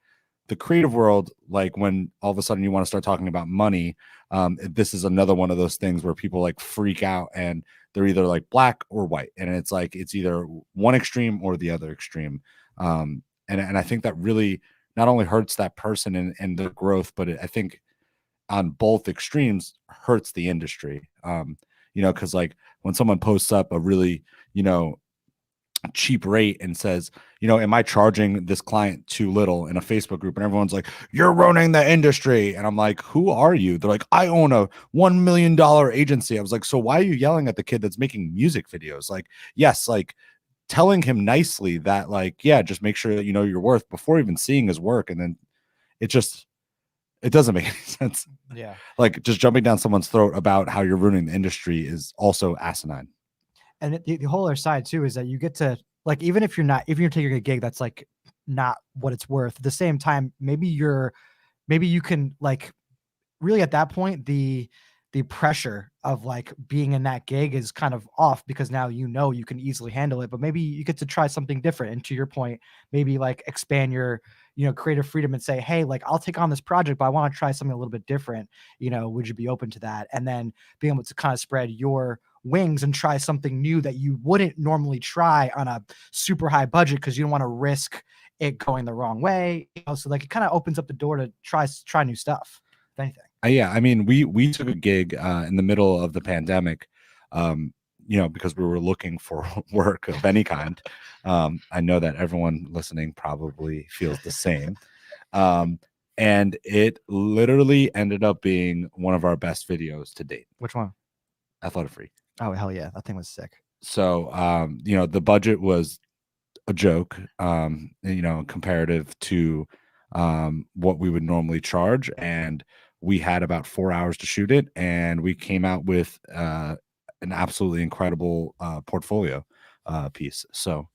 the creative world, like when all of a sudden you want to start talking about money, this is another one of those things where people like freak out and they're either like black or white, and it's like it's either one extreme or the other extreme. And I think that really not only hurts that person and their growth, but I think on both extremes hurts the industry. Because like when someone posts up a really cheap rate and says, am I charging this client too little in a Facebook group? And everyone's like, you're ruining the industry. And I'm like, who are you? They're like, I own a $1 million agency. I was like, so why are you yelling at the kid that's making music videos? Like, yes, like telling him nicely that, like, yeah, just make sure that you know your worth before even seeing his work. And then it doesn't make any sense. Yeah. Like just jumping down someone's throat about how you're ruining the industry is also asimine. And the whole other side too is that you get to, like, even if you're taking a gig that's like not what it's worth, at the same time, maybe you can, like, really at that point, the pressure of like being in that gig is kind of off because now you can easily handle it, but maybe you get to try something different. And to your point, maybe like expand your creative freedom and say, hey, like I'll take on this project, but I want to try something a little bit different. Would you be open to that? And then being able to kind of spread your wings and try something new that you wouldn't normally try on a super high budget because you don't want to risk it going the wrong way. So like it kind of opens up the door to try new stuff, if anything. Yeah, I mean, we took a gig in the middle of the pandemic, because we were looking for work of any kind. I know that everyone listening probably feels the same. And it literally ended up being one of our best videos to date. Which one? Athletic Freak. Oh, hell yeah. That thing was sick. So, the budget was a joke, comparative to what we would normally charge. And we had about 4 hours to shoot it. And we came out with an absolutely incredible portfolio piece. So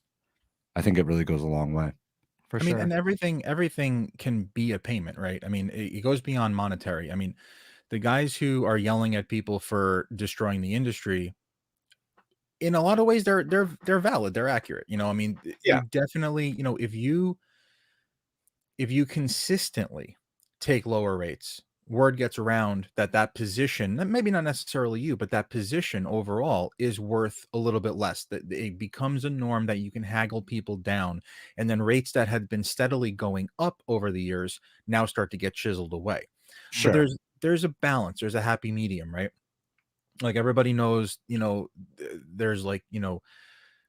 I think it really goes a long way. For I sure. mean, and everything can be a payment, right? I mean, it goes beyond monetary. I mean, the guys who are yelling at people for destroying the industry, in a lot of ways, they're valid, they're accurate. I mean, Yeah. you definitely, if you consistently take lower rates, word gets around that position, maybe not necessarily you, but that position overall is worth a little bit less. That it becomes a norm that you can haggle people down, and then rates that had been steadily going up over the years now start to get chiseled away. Sure. But there's a balance, there's a happy medium, right? Like everybody knows, there's like,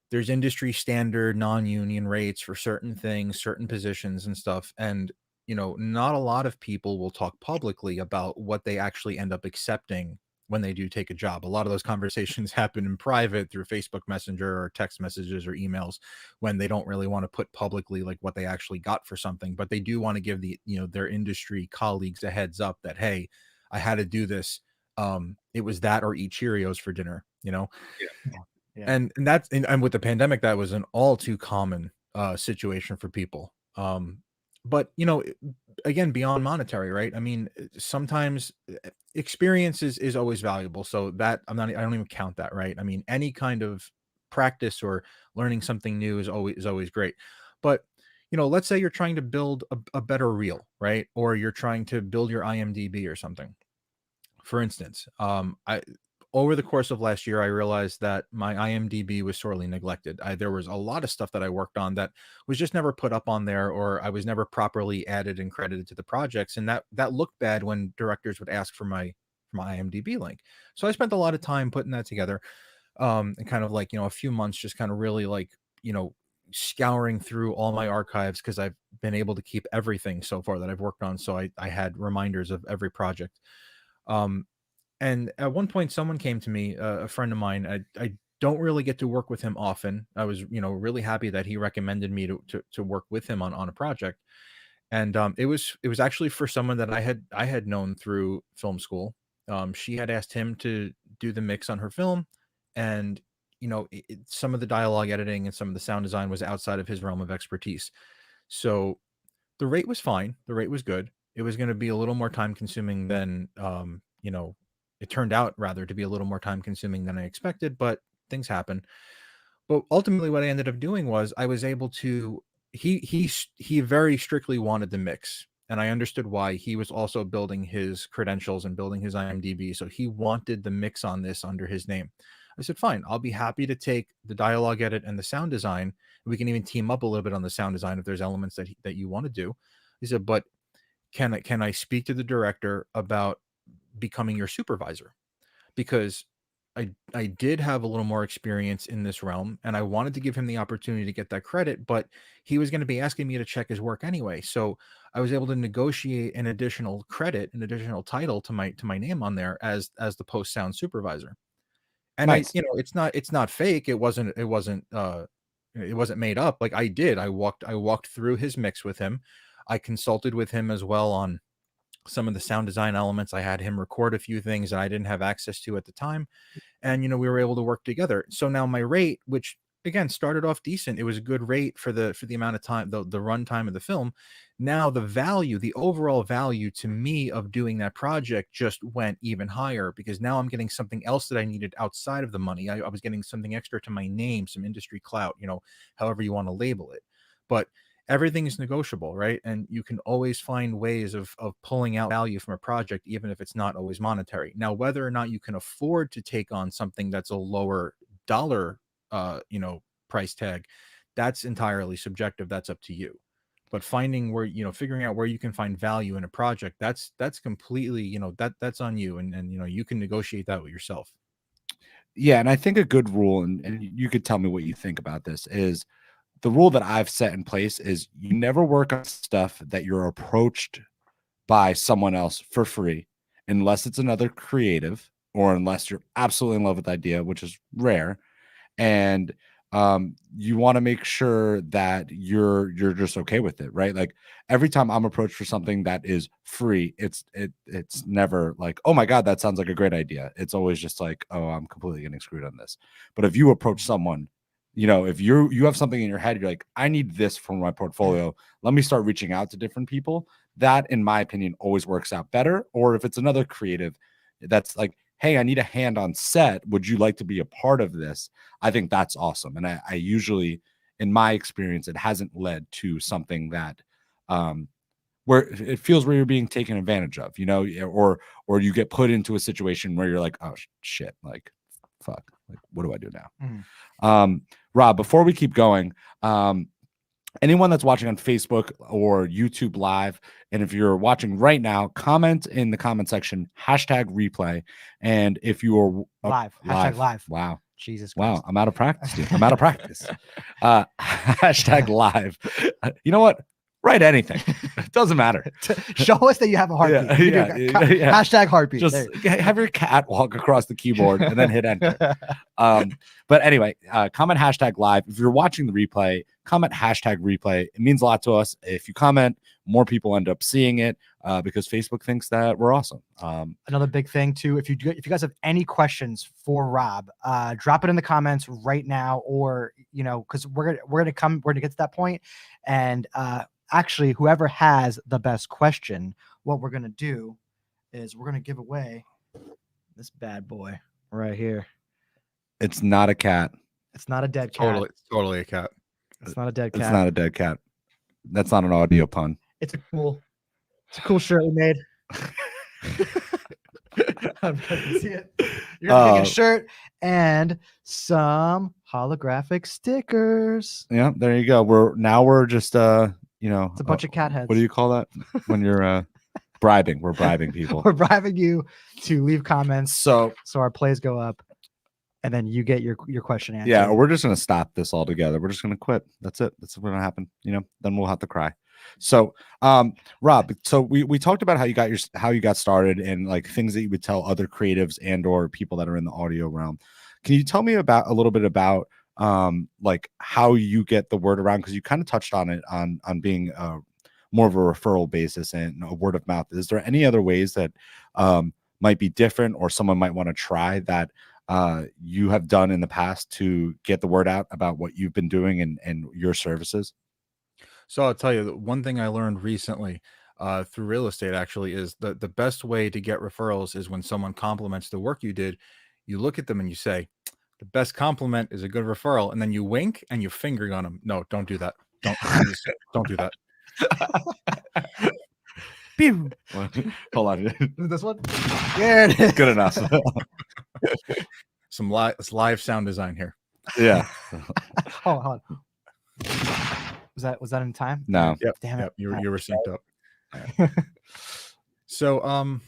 there's industry standard non-union rates for certain things, certain positions and stuff. And, not a lot of people will talk publicly about what they actually end up accepting when they do take a job. A lot of those conversations happen in private through Facebook Messenger or text messages or emails when they don't really want to put publicly like what they actually got for something, but they do want to give their industry colleagues a heads up that, hey, I had to do this. It was that or eat Cheerios for dinner, Yeah. and that's and with the pandemic, that was an all too common situation for people. But again, beyond monetary, right? I mean, sometimes experience is always valuable. So that I don't even count that, right? I mean, any kind of practice or learning something new is always great. But let's say you're trying to build a better reel, right? Or you're trying to build your IMDb or something. For instance, over the course of last year, I realized that my IMDb was sorely neglected. There was a lot of stuff that I worked on that was just never put up on there, or I was never properly added and credited to the projects, and that looked bad when directors would ask for my IMDb link. So I spent a lot of time putting that together, and kind of like a few months just kind of really like scouring through all my archives because I've been able to keep everything so far that I've worked on. So I had reminders of every project. And at one point, someone came to me, a friend of mine. I don't really get to work with him often. I was, really happy that he recommended me to work with him on a project. And it was actually for someone that I had known through film school. She had asked him to do the mix on her film, and some of the dialogue editing and some of the sound design was outside of his realm of expertise. So the rate was fine. The rate was good. It was going to be a little more time consuming than, it turned out rather to be a little more time consuming than I expected, but things happen. But ultimately what I ended up doing was I was able to, he very strictly wanted the mix. And I understood why. He was also building his credentials and building his IMDb. So he wanted the mix on this under his name. I said, fine, I'll be happy to take the dialogue edit and the sound design. We can even team up a little bit on the sound design if there's elements that you want to do. He said, but can I speak to the director about becoming your supervisor? Because I did have a little more experience in this realm, and I wanted to give him the opportunity to get that credit, but he was going to be asking me to check his work anyway. So I was able to negotiate an additional credit, an additional title to my name on there as the post sound supervisor. And Nice. it's not fake. It wasn't made up. Like I walked through his mix with him. I consulted with him as well on some of the sound design elements. I had him record a few things that I didn't have access to at the time. And, we were able to work together. So now my rate, which again started off decent, it was a good rate for the amount of time, the run time of the film. Now the overall value to me of doing that project just went even higher, because now I'm getting something else that I needed outside of the money. I was getting something extra to my name, some industry clout, however you want to label it. But everything is negotiable, right? And you can always find ways of pulling out value from a project, even if it's not always monetary. Now, whether or not you can afford to take on something that's a lower dollar, price tag, that's entirely subjective. That's up to you. But finding figuring out where you can find value in a project, that's completely, that's on you. And you can negotiate that with yourself. Yeah. And I think a good rule, and you could tell me what you think about this, is the rule that I've set in place is you never work on stuff that you're approached by someone else for free, unless it's another creative or unless you're absolutely in love with the idea, which is rare. And you want to make sure that you're just okay with it, right? Like every time I'm approached for something that is free, it's never like, oh my God, that sounds like a great idea. It's always just like, oh, I'm completely getting screwed on this. But if you approach someone, if you have something in your head, you're like, I need this for my portfolio, let me start reaching out to different people. That, in my opinion, always works out better. Or if it's another creative that's like, hey, I need a hand on set, would you like to be a part of this? I think that's awesome. And I usually, in my experience, it hasn't led to something that where it feels where you're being taken advantage of, or you get put into a situation where you're like, oh shit, like fuck, like what do I do now? Rob, before we keep going, anyone that's watching on Facebook or YouTube live, and if you're watching right now, comment in the comment section, #replay. And if you are live, #live. Wow. Jesus Christ. Wow. I'm out of practice, dude. I'm out of practice. #live. You know what? Write anything. It doesn't matter. Show us that you have a heartbeat. Yeah. #heartbeat. Just have your cat walk across the keyboard and then hit enter. But anyway, comment #live. If you're watching the replay, comment #replay. It means a lot to us. If you comment, more people end up seeing it because Facebook thinks that we're awesome. Another big thing too, if you guys have any questions for Rob, drop it in the comments right now, or because we're gonna get to that point, and actually, whoever has the best question, what we're going to do is we're going to give away this bad boy right here. It's not a cat. It's not a dead cat. Totally a cat. It's not a dead cat. It's not a dead cat. That's not an audio pun. It's a cool shirt we made. I'm going to see it. You're going to get a shirt and some holographic stickers. Yeah, there you go. We're just it's a bunch of cat heads. What do you call that when you're bribing? We're bribing people. We're bribing you to leave comments so our plays go up, and then you get your question answered. Yeah, or we're just gonna stop this altogether. We're just gonna quit. That's it. That's what's gonna happen. Then we'll have to cry. So Rob, so we talked about how you got started and like things that you would tell other creatives and or people that are in the audio realm. Can you tell me a little bit about like how you get the word around, because you kind of touched on it on being more of a referral basis and a word of mouth? Is there any other ways that might be different or someone might want to try that you have done in the past to get the word out about what you've been doing and your services? So I'll tell you, the one thing I learned recently through real estate actually is the best way to get referrals is when someone compliments the work you did, you look at them and you say, the best compliment is a good referral. And then you wink and you finger on them. No, don't do that. Don't please don't do that. Pew. Hold on. This one. There it is. Good enough. Some live sound design here. Yeah. Hold on. Was that in time? No. Yep. Damn it. Yep. You were synced up. So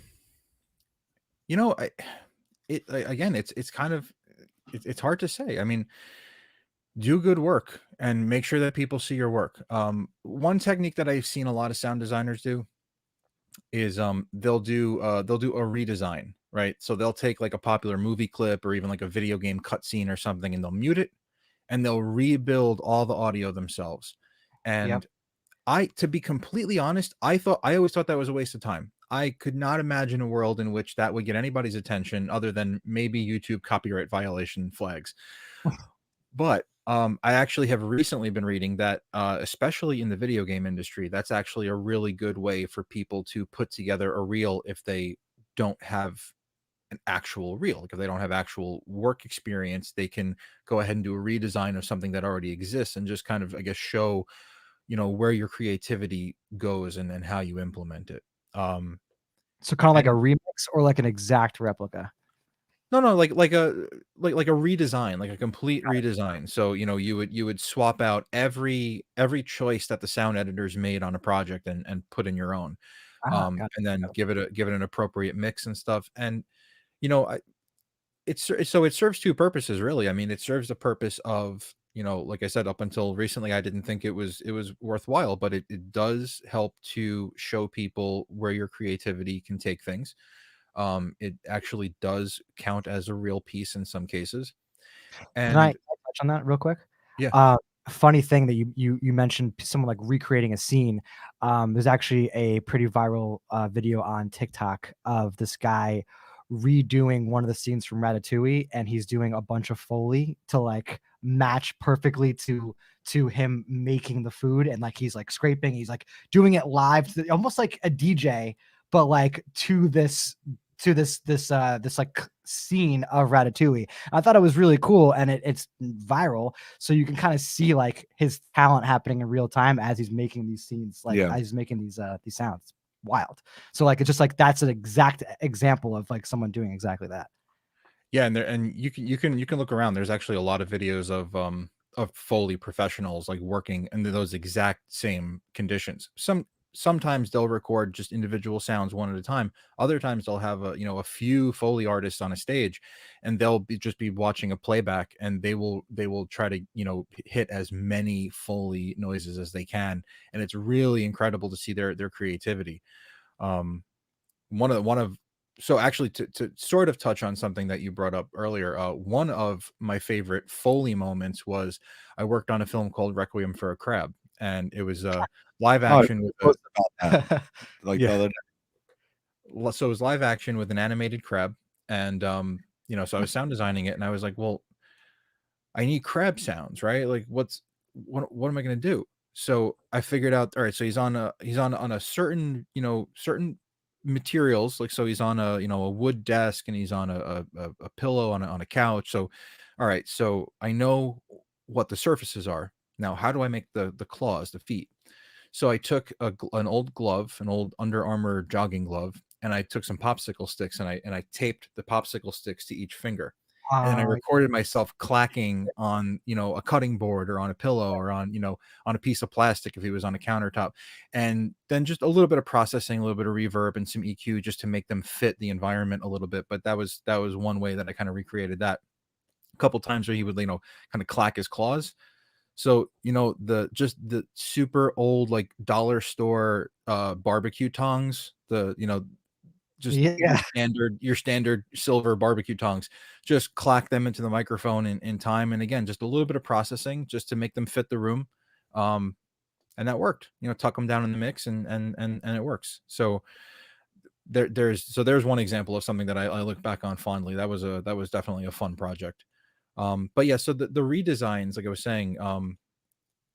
again, it's kind of it's hard to say. I mean, do good work and make sure that people see your work. One technique that I've seen a lot of sound designers do is they'll do a redesign, right? So they'll take like a popular movie clip or even like a video game cutscene or something, and they'll mute it and they'll rebuild all the audio themselves. And to be completely honest, I always thought that was a waste of time. I could not imagine a world in which that would get anybody's attention other than maybe YouTube copyright violation flags. But I actually have recently been reading that, especially in the video game industry, that's actually a really good way for people to put together a reel if they don't have an actual reel. Like if they don't have actual work experience, they can go ahead and do a redesign of something that already exists and just kind of, I guess, show, where your creativity goes and how you implement it. So kind of like a remix or like an exact replica. No, like a redesign, like a complete redesign. So, you would swap out every choice that the sound editors made on a project and put in your own. Gotcha. And then give it an appropriate mix and stuff. And, it serves two purposes, really. I mean, it serves the purpose of, like I said, up until recently, I didn't think it was worthwhile, but it does help to show people where your creativity can take things. It actually does count as a real piece in some cases. Can I And touch on that real quick? yeah, Funny thing that you mentioned someone like recreating a scene. There's actually a pretty viral video on TikTok of this guy redoing one of the scenes from Ratatouille, and he's doing a bunch of Foley to like match perfectly to him making the food, and like he's like scraping, he's like doing it live, almost like a DJ, but like to this like scene of Ratatouille. I thought it was really cool, and it's viral, so you can kind of see like his talent happening in real time as he's making these scenes, like as he's making these sounds. Wild. So like it's just like that's an exact example of like someone doing exactly that. yeah, and you can look around. There's actually a lot of videos of Foley professionals like working under those exact same conditions. Sometimes they'll record just individual sounds one at a time. Other times they'll have a few Foley artists on a stage, and they'll just be watching a playback, and they will try to hit as many Foley noises as they can, and it's really incredible to see their creativity. One of So actually, to sort of touch on something that you brought up earlier, one of my favorite Foley moments was I worked on a film called Requiem for a Crab, and it was live action with about that. Like the other day. so it was live action with an animated crab, and so I was sound designing it, and I was like, well, I need crab sounds, right? Like what am I going to do? So I figured out, all right, so he's on a certain, certain materials, like, so he's on a wood desk, and he's on a pillow on a couch. So, all right, so I know what the surfaces are. Now, how do I make the claws, the feet? So I took an old glove, an old Under Armour jogging glove, and I took some popsicle sticks, and I taped the popsicle sticks to each finger. And then I recorded myself clacking on, a cutting board or on a pillow or on, on a piece of plastic if he was on a countertop. And then just a little bit of processing, a little bit of reverb and some EQ just to make them fit the environment a little bit. But that was one way that I kind of recreated that. A couple times where he would, kind of clack his claws. So, the super old, like, dollar store barbecue tongs, just your standard silver barbecue tongs, just clack them into the microphone in time. And again, just a little bit of processing just to make them fit the room. And that worked, tuck them down in the mix, and it works. So there's one example of something that I look back on fondly. That was definitely a fun project. But yeah, so the redesigns, like I was saying,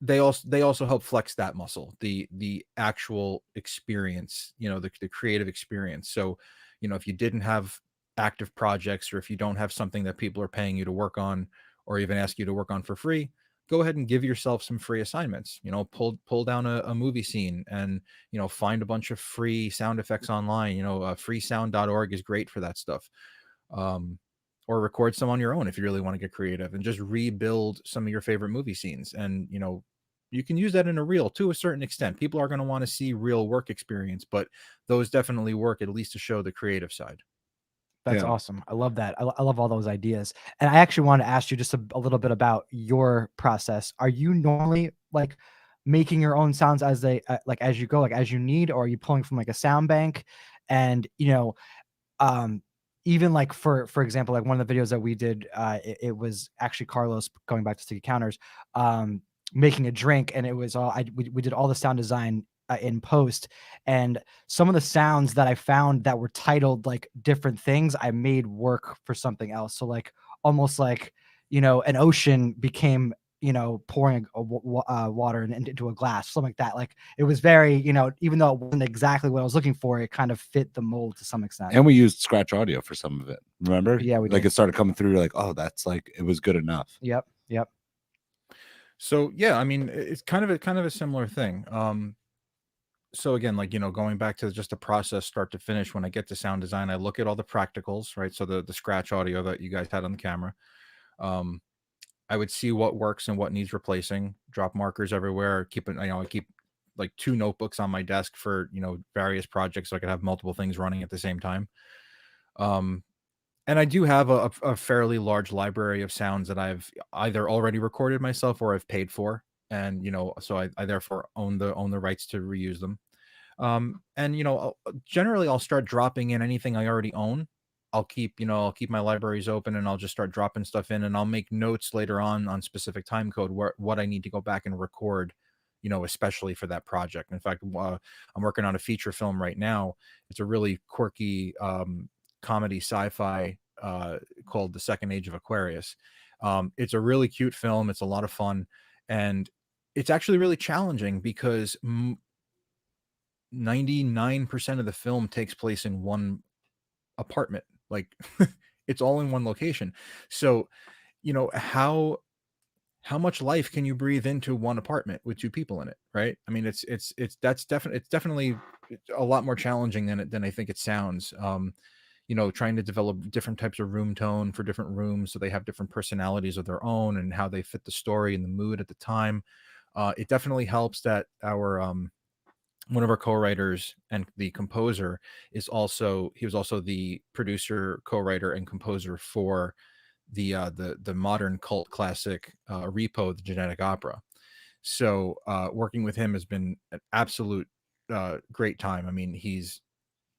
they also help flex that muscle, the actual experience, the creative experience. So, if you didn't have active projects, or if you don't have something that people are paying you to work on, or even ask you to work on for free, go ahead and give yourself some free assignments. Pull down a movie scene, and find a bunch of free sound effects online. Freesound.org is great for that stuff. um, or record some on your own if you really want to get creative, and just rebuild some of your favorite movie scenes. And you can use that in a reel to a certain extent. People are going to want to see real work experience, but those definitely work, at least to show the creative side. That's Yeah. awesome. I love that. I love all those ideas. And I actually want to ask you just a little bit about your process. Are you normally like making your own sounds as like as you go, like as you need, or are you pulling from like a sound bank? And um, even like for example, like one of the videos that we did, it was actually Carlos, going back to Sticky Counters, making a drink, and it was all we did all the sound design in post, and some of the sounds that I found that were titled like different things, I made work for something else. So like almost like an ocean became pouring water into a glass, something like that. Like it was very, even though it wasn't exactly what I was looking for, it kind of fit the mold to some extent. And we used scratch audio for some of it. Remember? Yeah, we like did. it started coming through. Like, oh, that's like it was good enough. Yep. So yeah, I mean, it's kind of a similar thing. So again, like, going back to just the process start to finish, when I get to sound design, I look at all the practicals, right? So the scratch audio that you guys had on the camera. um I would see what works and what needs replacing, drop markers everywhere, I keep like 2 notebooks on my desk for, various projects, so I could have multiple things running at the same time. Um, and I do have a fairly large library of sounds that I've either already recorded myself or I've paid for. And, so I therefore own the rights to reuse them. And generally I'll start dropping in anything I already own. I'll keep my libraries open, and I'll just start dropping stuff in, and I'll make notes later on specific time code where what I need to go back and record, especially for that project. In fact, I'm working on a feature film right now. It's a really quirky comedy sci-fi called The Second Age of Aquarius. It's a really cute film. It's a lot of fun, and it's actually really challenging because 99% of the film takes place in one apartment. Like it's all in one location. So, how much life can you breathe into one apartment with 2 people in it, right? I mean, it's definitely a lot more challenging than I think it sounds. Trying to develop different types of room tone for different rooms, so they have different personalities of their own and how they fit the story and the mood at the time. It definitely helps that our one of our co-writers and the composer he was also the producer, co-writer, and composer for the modern cult classic Repo, the Genetic Opera. So working with him has been an absolute great time. I mean, he's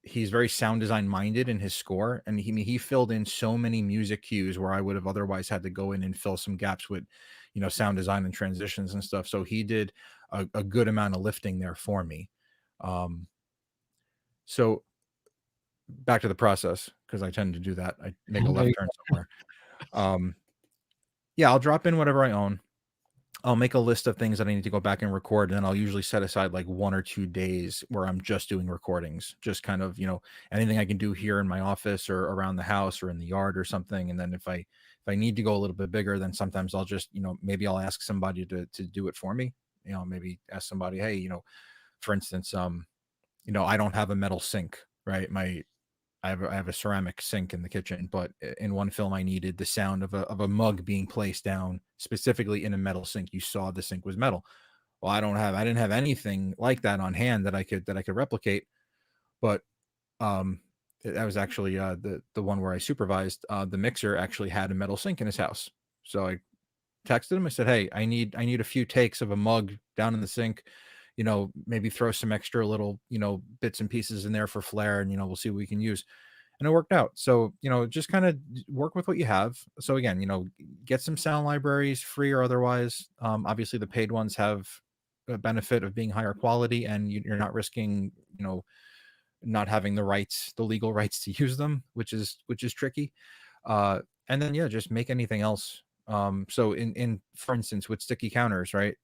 very sound design minded in his score, and he filled in so many music cues where I would have otherwise had to go in and fill some gaps with sound design and transitions and stuff. So he did a good amount of lifting there for me. So back to the process, because I tend to do that. I make a left turn somewhere. Yeah, I'll drop in whatever I own. I'll make a list of things that I need to go back and record, and then I'll usually set aside like 1 or 2 days where I'm just doing recordings, just kind of, anything I can do here in my office or around the house or in the yard or something. And then if I need to go a little bit bigger, then sometimes I'll just, maybe I'll ask somebody to do it for me. Maybe ask somebody, hey, for instance, I don't have a metal sink, right? I have a ceramic sink in the kitchen, but in one film I needed the sound of a mug being placed down specifically in a metal sink. You saw the sink was metal. Well, I didn't have anything like that on hand that I could replicate. But that was actually the one where I supervised. The mixer actually had a metal sink in his house. So I texted him. I said, "Hey, I need a few takes of a mug down in the sink. Maybe throw some extra little, bits and pieces in there for flair, and we'll see what we can use." And it worked out. So, just kind of work with what you have. So again, get some sound libraries, free or otherwise. Obviously the paid ones have a benefit of being higher quality, and you're not risking, not having the legal rights to use them, which is tricky. And then, yeah, just make anything else. So for instance, with sticky counters, right?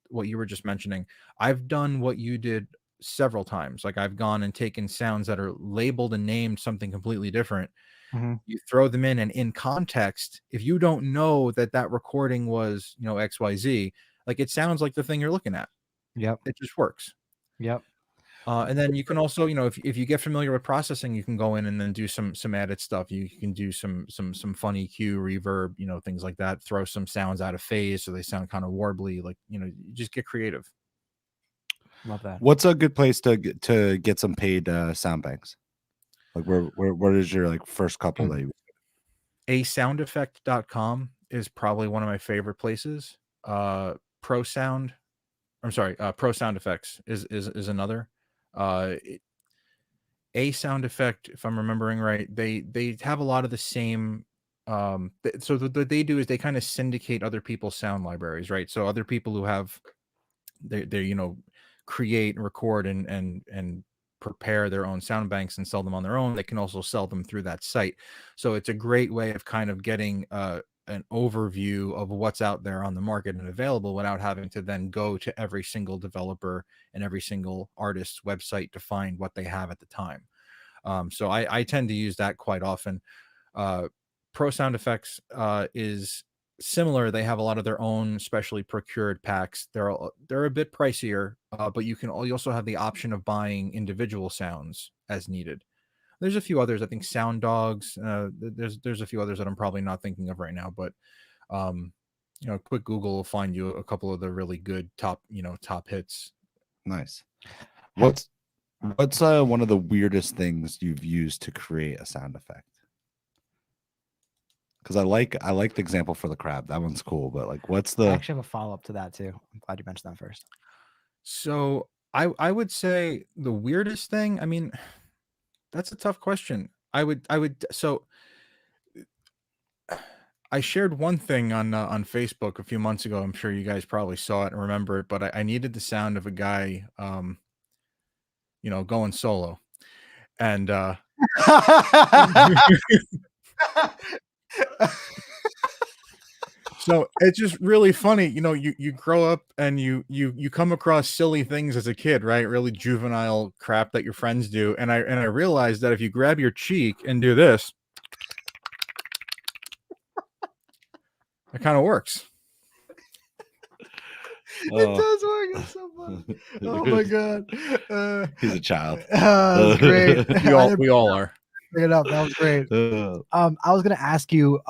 What you were just mentioning, I've done what you did several times. Like, I've gone and taken sounds that are labeled and named something completely different. Mhm. You throw them in context. If you don't know that recording was, XYZ, like, it sounds like the thing you're looking at. Yep. It just works. Yep. And then you can also, if you get familiar with processing, you can go in and then do some added stuff. You can do some funny cue, reverb, things like that. Throw some sounds out of phase so they sound kind of warbly. Like, you just get creative. Love that. What's a good place to get some paid sound banks? Like, where is your like first couple that you? asoundeffect.com is probably one of my favorite places. Pro Sound Effects is another. A Sound Effect, if I'm remembering right, they have a lot of the same. So what they do is they kind of syndicate other people's sound libraries, right? So other people who have they create and record and prepare their own sound banks and sell them on their own. They can also sell them through that site. So it's a great way of kind of getting an overview of what's out there on the market and available without having to then go to every single developer and every single artist's website to find what they have at the time. So I tend to use that quite often. Pro Sound Effects is similar. They have a lot of their own specially procured packs. They're a bit pricier, but you also have the option of buying individual sounds as needed. There's a few others. I think Sound Dogs. There's a few others that I'm probably not thinking of right now, but quick Google will find you a couple of the really good top hits. Nice. What's one of the weirdest things you've used to create a sound effect? Because I like the example for the crab. That one's cool. But like, what's the? I actually have a follow up to that too. I'm glad you mentioned that first. So I would say the weirdest thing. I mean, that's a tough question. So I shared one thing on Facebook a few months ago. I'm sure you guys probably saw it and remember it, but I needed the sound of a guy, going solo, and so it's just really funny. You grow up and you come across silly things as a kid, right? Really juvenile crap that your friends do, and I realized that if you grab your cheek and do this, it kind of works. It does work. It's so funny. Oh my god. He's a child. That's great. We all are. Bring it up. That was great. I was gonna ask you,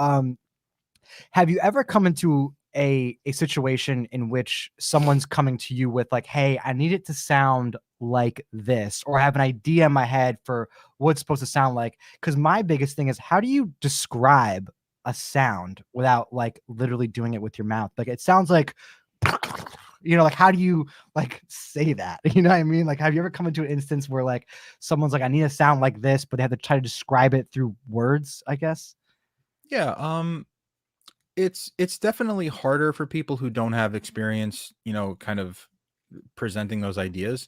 have you ever come into a situation in which someone's coming to you with like, hey, I need it to sound like this, or I have an idea in my head for what it's supposed to sound like? Because my biggest thing is, how do you describe a sound without like literally doing it with your mouth? Like, it sounds like, like, how do you like say that? You know what I mean? Like, have you ever come into an instance where like someone's like, I need a sound like this, but they have to try to describe it through words, I guess? Yeah. It's definitely harder for people who don't have experience, kind of presenting those ideas.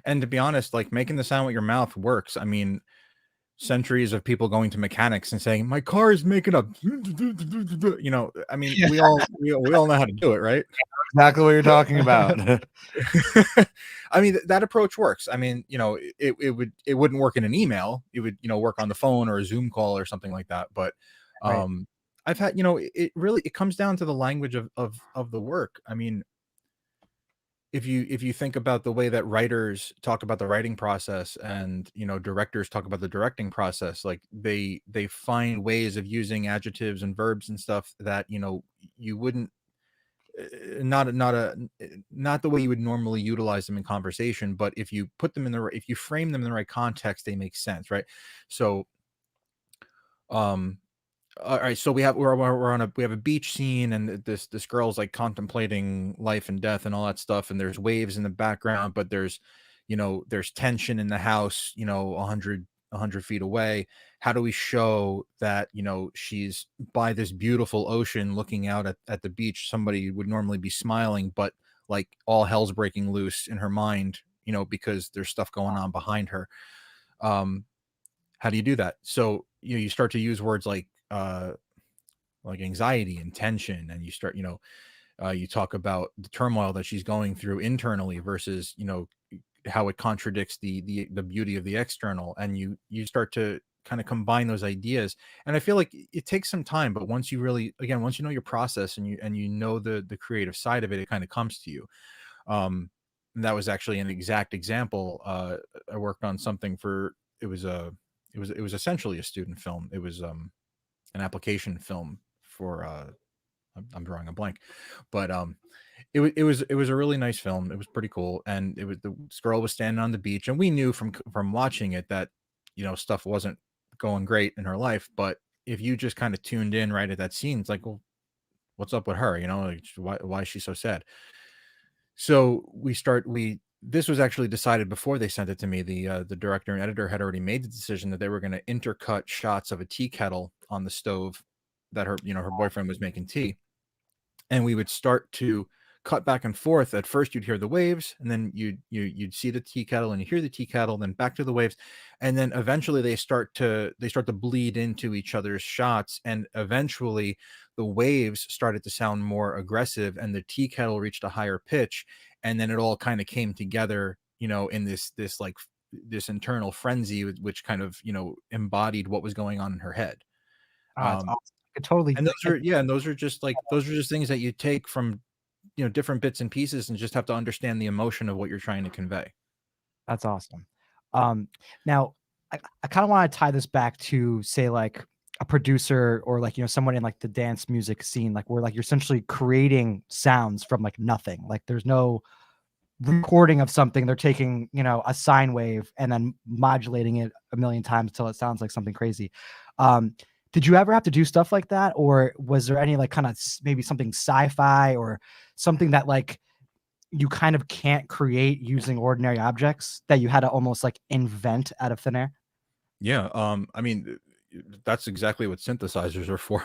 And to be honest, like, making the sound with your mouth works. I mean, centuries of people going to mechanics and saying, my car is making a, I mean, we all know how to do it, right? Exactly what you're talking about. I mean, that approach works. I mean, it wouldn't work in an email. It would, work on the phone or a Zoom call or something like that. But, Right. I've had, it comes down to the language of the work. I mean, if you think about the way that writers talk about the writing process and, directors talk about the directing process, like they find ways of using adjectives and verbs and stuff that, you wouldn't, not the way you would normally utilize them in conversation, but if you put them if you frame them in the right context, they make sense, right? So, all right, so we have a beach scene, and this girl's like contemplating life and death and all that stuff, and there's waves in the background, but there's tension in the house, 100 feet away. How do we show that she's by this beautiful ocean looking out at the beach? Somebody would normally be smiling, but like all hell's breaking loose in her mind, because there's stuff going on behind her. How do you do that? So you start to use words like anxiety and tension, and you start, you talk about the turmoil that she's going through internally versus, how it contradicts the beauty of the external, and you start to kind of combine those ideas. And I feel like it takes some time, but once you really, again, once you know your process and you know the creative side of it, it kind of comes to you. And that was actually an exact example. I worked on something for, it was essentially a student film. It was an application film for I'm drawing a blank, but it was a really nice film. It was pretty cool, and this girl was standing on the beach, and we knew from watching it that stuff wasn't going great in her life. But if you just kind of tuned in right at that scene, it's like, well, what's up with her? Like, why is she so sad? So we this was actually decided before they sent it to me. The director and editor had already made the decision that they were going to intercut shots of a tea kettle on the stove that her boyfriend was making tea, and we would start to cut back and forth. At first you'd hear the waves, and then you'd see the tea kettle, and you hear the tea kettle, then back to the waves, and then eventually they start to bleed into each other's shots, and eventually the waves started to sound more aggressive and the tea kettle reached a higher pitch, and then it all kind of came together, in this internal frenzy, which kind of embodied what was going on in her head. It's um awesome. I could totally and those are just things that you take from different bits and pieces, and just have to understand the emotion of what you're trying to convey. That's awesome. Now I kind of want to tie this back to, say, like a producer, or like, someone in like the dance music scene, like where like you're essentially creating sounds from like nothing. Like there's no recording of something. They're taking, a sine wave and then modulating it a million times until it sounds like something crazy. Um, did you ever have to do stuff like that? Or was there any like kind of maybe something sci-fi or something that like you kind of can't create using ordinary objects that you had to almost like invent out of thin air? Yeah, I mean, that's exactly what synthesizers are for.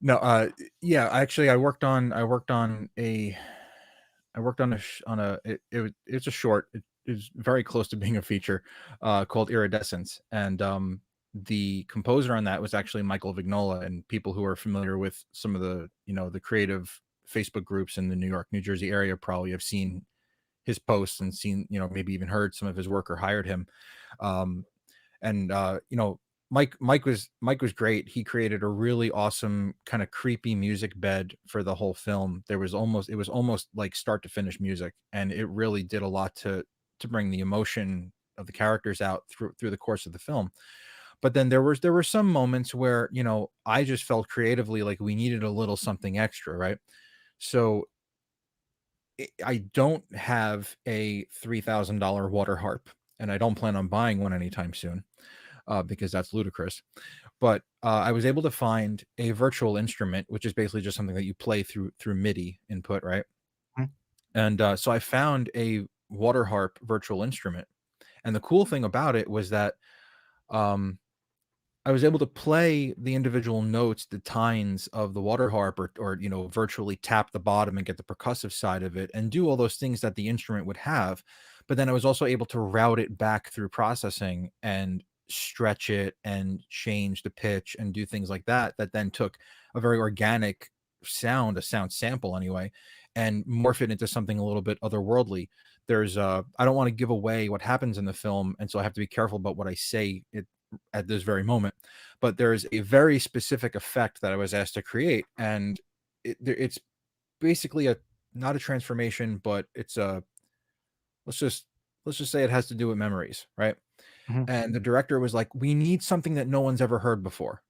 No, yeah, actually, I worked on it's a short. It is very close to being a feature, called Iridescence, and the composer on that was actually Michael Vignola. And people who are familiar with some of the the creative Facebook groups in the New York, New Jersey area probably have seen his posts and seen, maybe even heard some of his work or hired him. Um, and Mike was great. He created a really awesome kind of creepy music bed for the whole film. It was almost like start to finish music, and it really did a lot to bring the emotion of the characters out through the course of the film. But then there were some moments where I just felt creatively like we needed a little something extra, right? So I don't have a $3,000 water harp, and I don't plan on buying one anytime soon, because that's ludicrous. But I was able to find a virtual instrument, which is basically just something that you play through MIDI input, right? Mhm. And so I found a water harp virtual instrument, and the cool thing about it was that um, I was able to play the individual notes, the tines of the water harp, or virtually tap the bottom and get the percussive side of it, and do all those things that the instrument would have. But then I was also able to route it back through processing and stretch it and change the pitch and do things like that. That then took a very organic sound, a sound sample anyway, and morph it into something a little bit otherworldly. There's I don't want to give away what happens in the film, and so I have to be careful about what I say at this very moment. But there is a very specific effect that I was asked to create, and it's basically a not a transformation, but it's a let's just let's just say it has to do with memories, right? Mhm. And the director was like, "We need something that no one's ever heard before."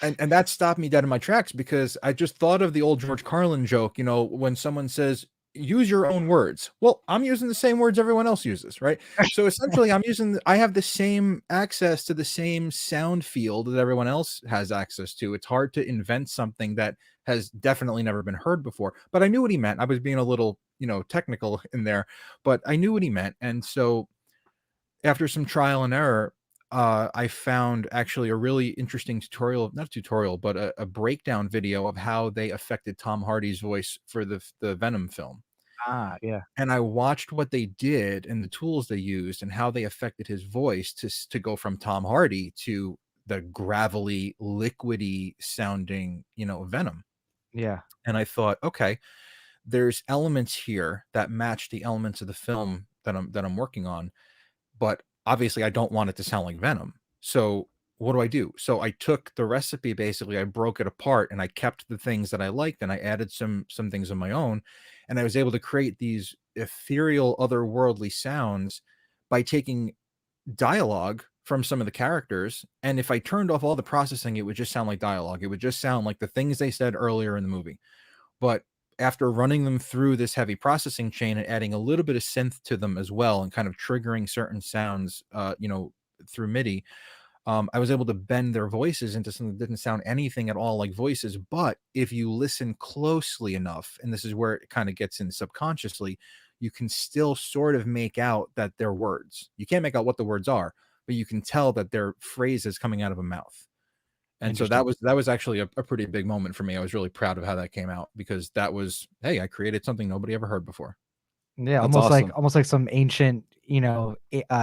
And that stopped me dead in my tracks, because I just thought of the old George Carlin joke, when someone says, use your own words. Well, I'm using the same words everyone else uses, right? So essentially I have the same access to the same sound field that everyone else has access to. It's hard to invent something that has definitely never been heard before, but I knew what he meant. I was being a little, technical in there, but I knew what he meant. And so after some trial and error, I found actually a really interesting tutorial, not a tutorial, but a breakdown video of how they affected Tom Hardy's voice for the Venom film. Yeah. And I watched what they did and the tools they used and how they affected his voice to go from Tom Hardy to the gravelly, liquidy sounding, Venom. Yeah. And I thought, okay, there's elements here that match the elements of the film that I'm working on, but obviously I don't want it to sound like Venom. So what do I do? So I took the recipe, basically, I broke it apart and I kept the things that I liked and I added some things of my own. And I was able to create these ethereal, otherworldly sounds by taking dialogue from some of the characters. And if I turned off all the processing, it would just sound like dialogue. It would just sound like the things they said earlier in the movie. But after running them through this heavy processing chain and adding a little bit of synth to them as well, and kind of triggering certain sounds, through MIDI, I was able to bend their voices into something that didn't sound anything at all like voices. But if you listen closely enough, and this is where it kind of gets in subconsciously, you can still sort of make out that they're words. You can't make out what the words are, but you can tell that they're phrases coming out of a mouth. And so that was actually a pretty big moment for me. I was really proud of how that came out, because that was, hey, I created something nobody ever heard before. Yeah, That's almost awesome. like some ancient,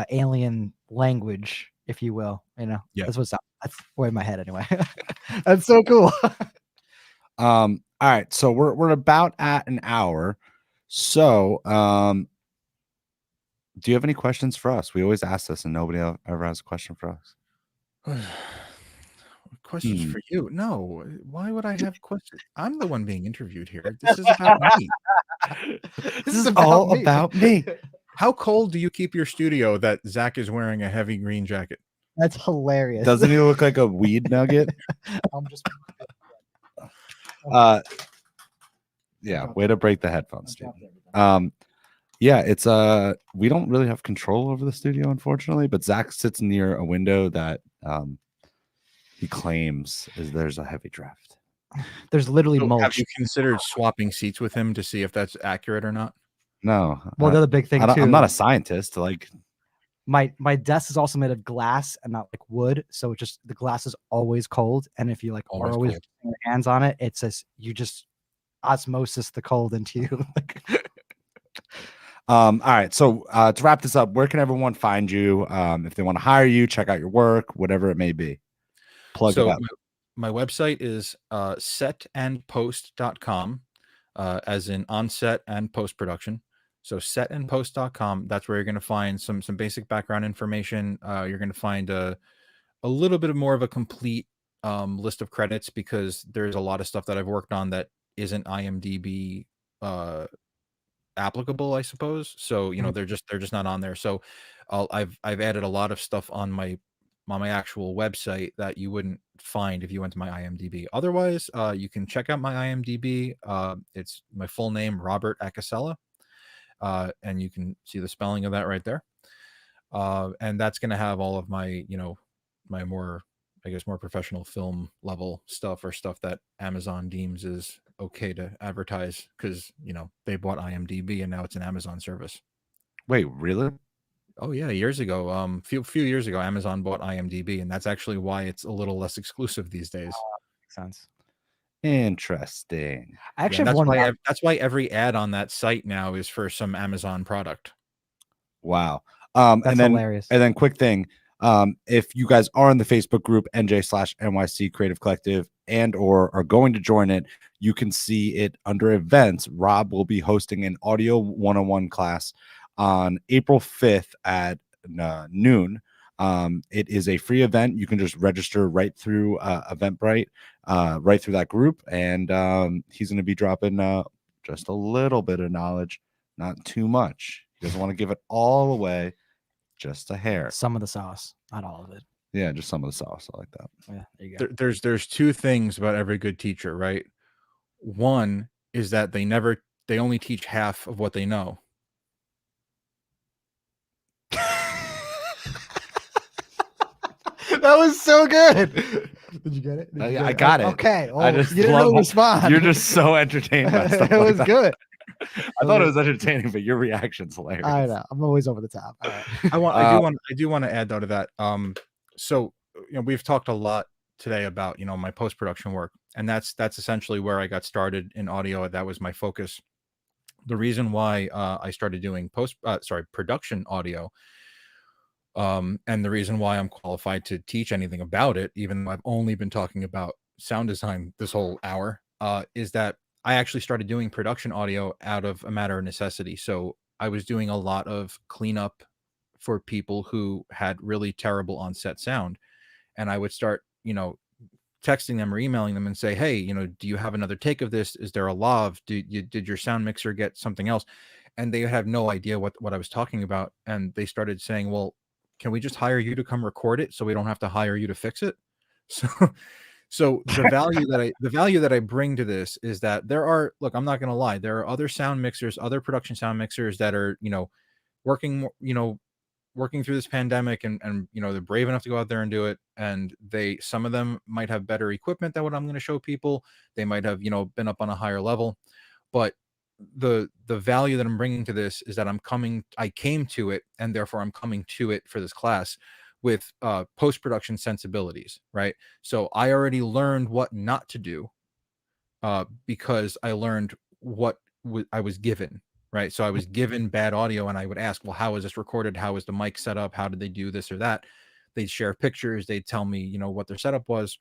alien language, if you will. Yeah. That's way in my head anyway. That's so cool. All right, so we're about at an hour. So, do you have any questions for us? We always ask this, and nobody ever has a question for us. Questions for you? No. Why would I have questions? I'm the one being interviewed here. This is about me. This is all about me. How cold do you keep your studio that Zach is wearing a heavy green jacket? That's hilarious. Doesn't he look like a weed nugget? I'm just Yeah, way to break the headphones, Steven. Yeah, it's we don't really have control over the studio, unfortunately, but Zach sits near a window that he claims there's a heavy draft. There's literally mulch. Have you considered swapping seats with him to see if that's accurate or not? No. Well, the other big thing too. I'm not a scientist. Like, my desk is also made of glass and not like wood, so it just the glass is always cold. And if you like Always are always cold. putting your hands on it, it says you just osmosis the cold into you. all right. So to wrap this up, where can everyone find you if they want to hire you, check out your work, whatever it may be? Plug it up. My website is setandpost.com, as in onset and post production. So setandpost.com. That's where you're going to find some basic background information. You're going to find a little bit more of a complete list of credits, because there's a lot of stuff that I've worked on that isn't IMDb applicable, I suppose. So they're just not on there. So I've added a lot of stuff on my actual website that you wouldn't find if you went to my IMDb. Otherwise, you can check out my IMDb. It's my full name, Robert Acocella, and you can see the spelling of that right there. And that's going to have all of my my more, I guess, more professional film level stuff, or stuff that Amazon deems is okay to advertise, because they bought IMDb and now it's an Amazon service. Wait, really? Oh yeah, years ago, few years ago, Amazon bought IMDb, and that's actually why it's a little less exclusive these days. Makes sense. Interesting. I actually have one. That's why every ad on that site now is for some Amazon product. Wow. That's and then hilarious. And then quick thing. If you guys are in the Facebook group NJ/NYC Creative Collective or are going to join it, you can see it under events. Rob will be hosting an audio 101 class on April 5th at noon. It is a free event. You can just register right through Eventbrite, right through that group. And he's going to be dropping just a little bit of knowledge, not too much. He doesn't want to give it all away. Just a hair. Some of the sauce, not all of it. Yeah, just some of the sauce. I like that. Yeah, there you go. There's two things about every good teacher, right? One is that they only teach half of what they know. That was so good. Did you get it? I got it. Okay. Well, I just you didn't love really respond. You're just so entertained by stuff. It like was that. good. I thought it was entertaining, but your reaction's hilarious. I know. I'm always over the top. All right. I do want to add though to that. So we've talked a lot today about my post-production work, and that's essentially where I got started in audio. That was my focus. the reason why I started doing production audio, and the reason why I'm qualified to teach anything about it, even though I've only been talking about sound design this whole hour, is that I actually started doing production audio out of a matter of necessity. So I was doing a lot of cleanup for people who had really terrible on-set sound, and I would start, texting them or emailing them and say, hey, do you have another take of this? Is there a lav? Did your sound mixer get something else? And they have no idea what I was talking about. And they started saying, well, can we just hire you to come record it so we don't have to hire you to fix it? So the value that I bring to this is that I'm not going to lie, there are other sound mixers, other production sound mixers that are, working, working through this pandemic, and they're brave enough to go out there and do it, and some of them might have better equipment than what I'm going to show people. They might have been up on a higher level, but the value that I'm bringing to this is that I came to it, and therefore I'm coming to it for this class with post-production sensibilities, right? So I already learned what not to do because I learned what I was given. Right. So I was given bad audio, and I would ask, well, how is this recorded? How is the mic set up? How did they do this or that? They'd share pictures. They'd tell me, what their setup was.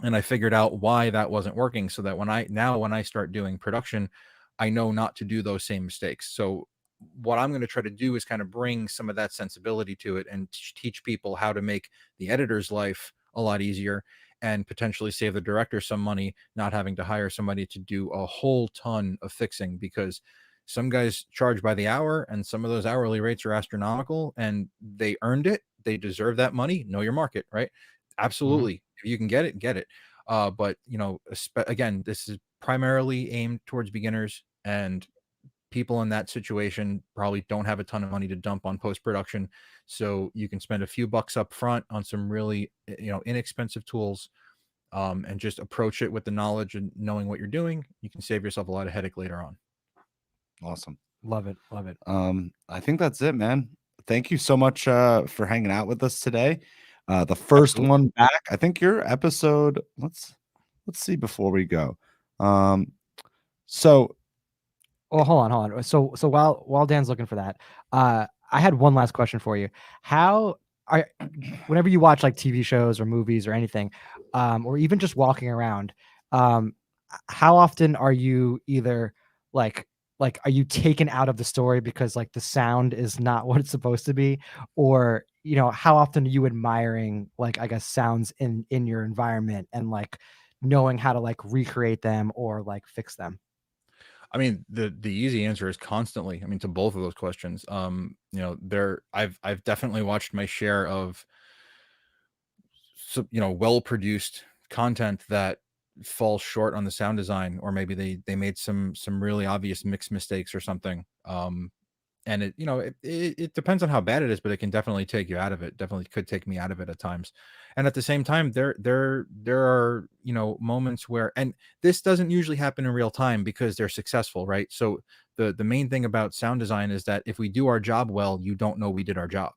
And I figured out why that wasn't working, so that when I start doing production, I know not to do those same mistakes. So what I'm going to try to do is kind of bring some of that sensibility to it and teach people how to make the editor's life a lot easier, and potentially save the director some money, not having to hire somebody to do a whole ton of fixing, because some guys charge by the hour, and some of those hourly rates are astronomical, and they earned it. They deserve that money. Know your market, right? Absolutely. Mm-hmm. If you can get it, get it. But again, this is primarily aimed towards beginners, and people in that situation probably don't have a ton of money to dump on post-production. So you can spend a few bucks up front on some really, inexpensive tools, and just approach it with the knowledge and knowing what you're doing. You can save yourself a lot of headache later on. Awesome. Love it. Love it. I think that's it, man. Thank you so much for hanging out with us today. The first Absolutely. one back. I think your episode, let's see before we go. So well, hold on. So while Dan's looking for that, I had one last question for you. Whenever you watch like TV shows or movies or anything, or even just walking around, how often are you either like are you taken out of the story because like the sound is not what it's supposed to be, or how often are you admiring like I guess sounds in your environment and like knowing how to like recreate them or like fix them? I mean, the easy answer is constantly. I mean, to both of those questions. I've definitely watched my share of well produced content that falls short on the sound design, or maybe they made some really obvious mix mistakes or something. And it depends on how bad it is, but it can definitely take you out of it. Definitely could take me out of it at times. And at the same time, there are moments where, and this doesn't usually happen in real time because they're successful, right? So the main thing about sound design is that if we do our job well, you don't know we did our job,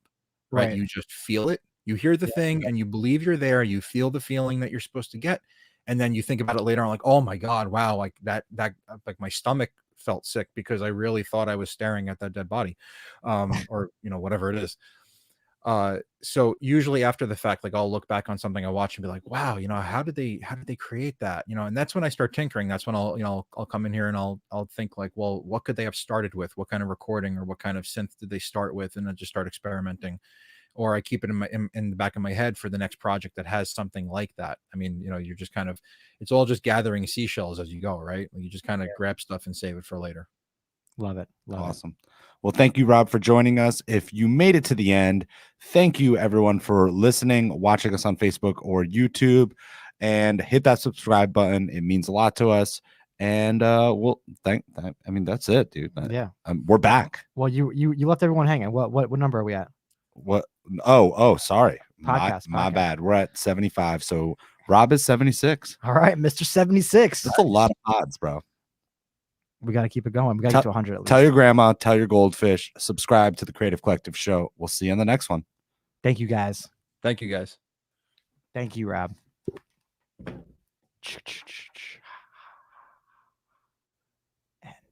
right? You just feel it. You hear the thing and you believe you're there. You feel the feeling that you're supposed to get, and then you think about it later on, like, oh my god, wow, like that like my stomach felt sick because I really thought I was staring at that dead body, or whatever it is. So usually after the fact, like I'll look back on something I watch and be like, wow, how did they create that? And that's when I start tinkering. That's when I'll come in here and I'll think like, well, what could they have started with? What kind of recording or what kind of synth did they start with? And then just start experimenting. Or I keep it in the back of my head for the next project that has something like that. I mean, you're just kind of, it's all just gathering seashells as you go, right? Like you just kind of grab stuff and save it for later. Love it. Awesome. Well, thank you, Rob, for joining us. If you made it to the end, thank you everyone for listening, watching us on Facebook or YouTube, and hit that subscribe button. It means a lot to us. And that's it, dude. Yeah. We're back. Well, you left everyone hanging. What number are we at? What? Oh, sorry. Podcast. My bad. We're at 75. So Rob is 76. All right, Mr. 76. That's a lot of odds, bro. We got to keep it going. We got to get to 100 at least. Tell your grandma, tell your goldfish, subscribe to the Creative Collective Show. We'll see you on the next one. Thank you, guys. Thank you, guys. Thank you, Rob.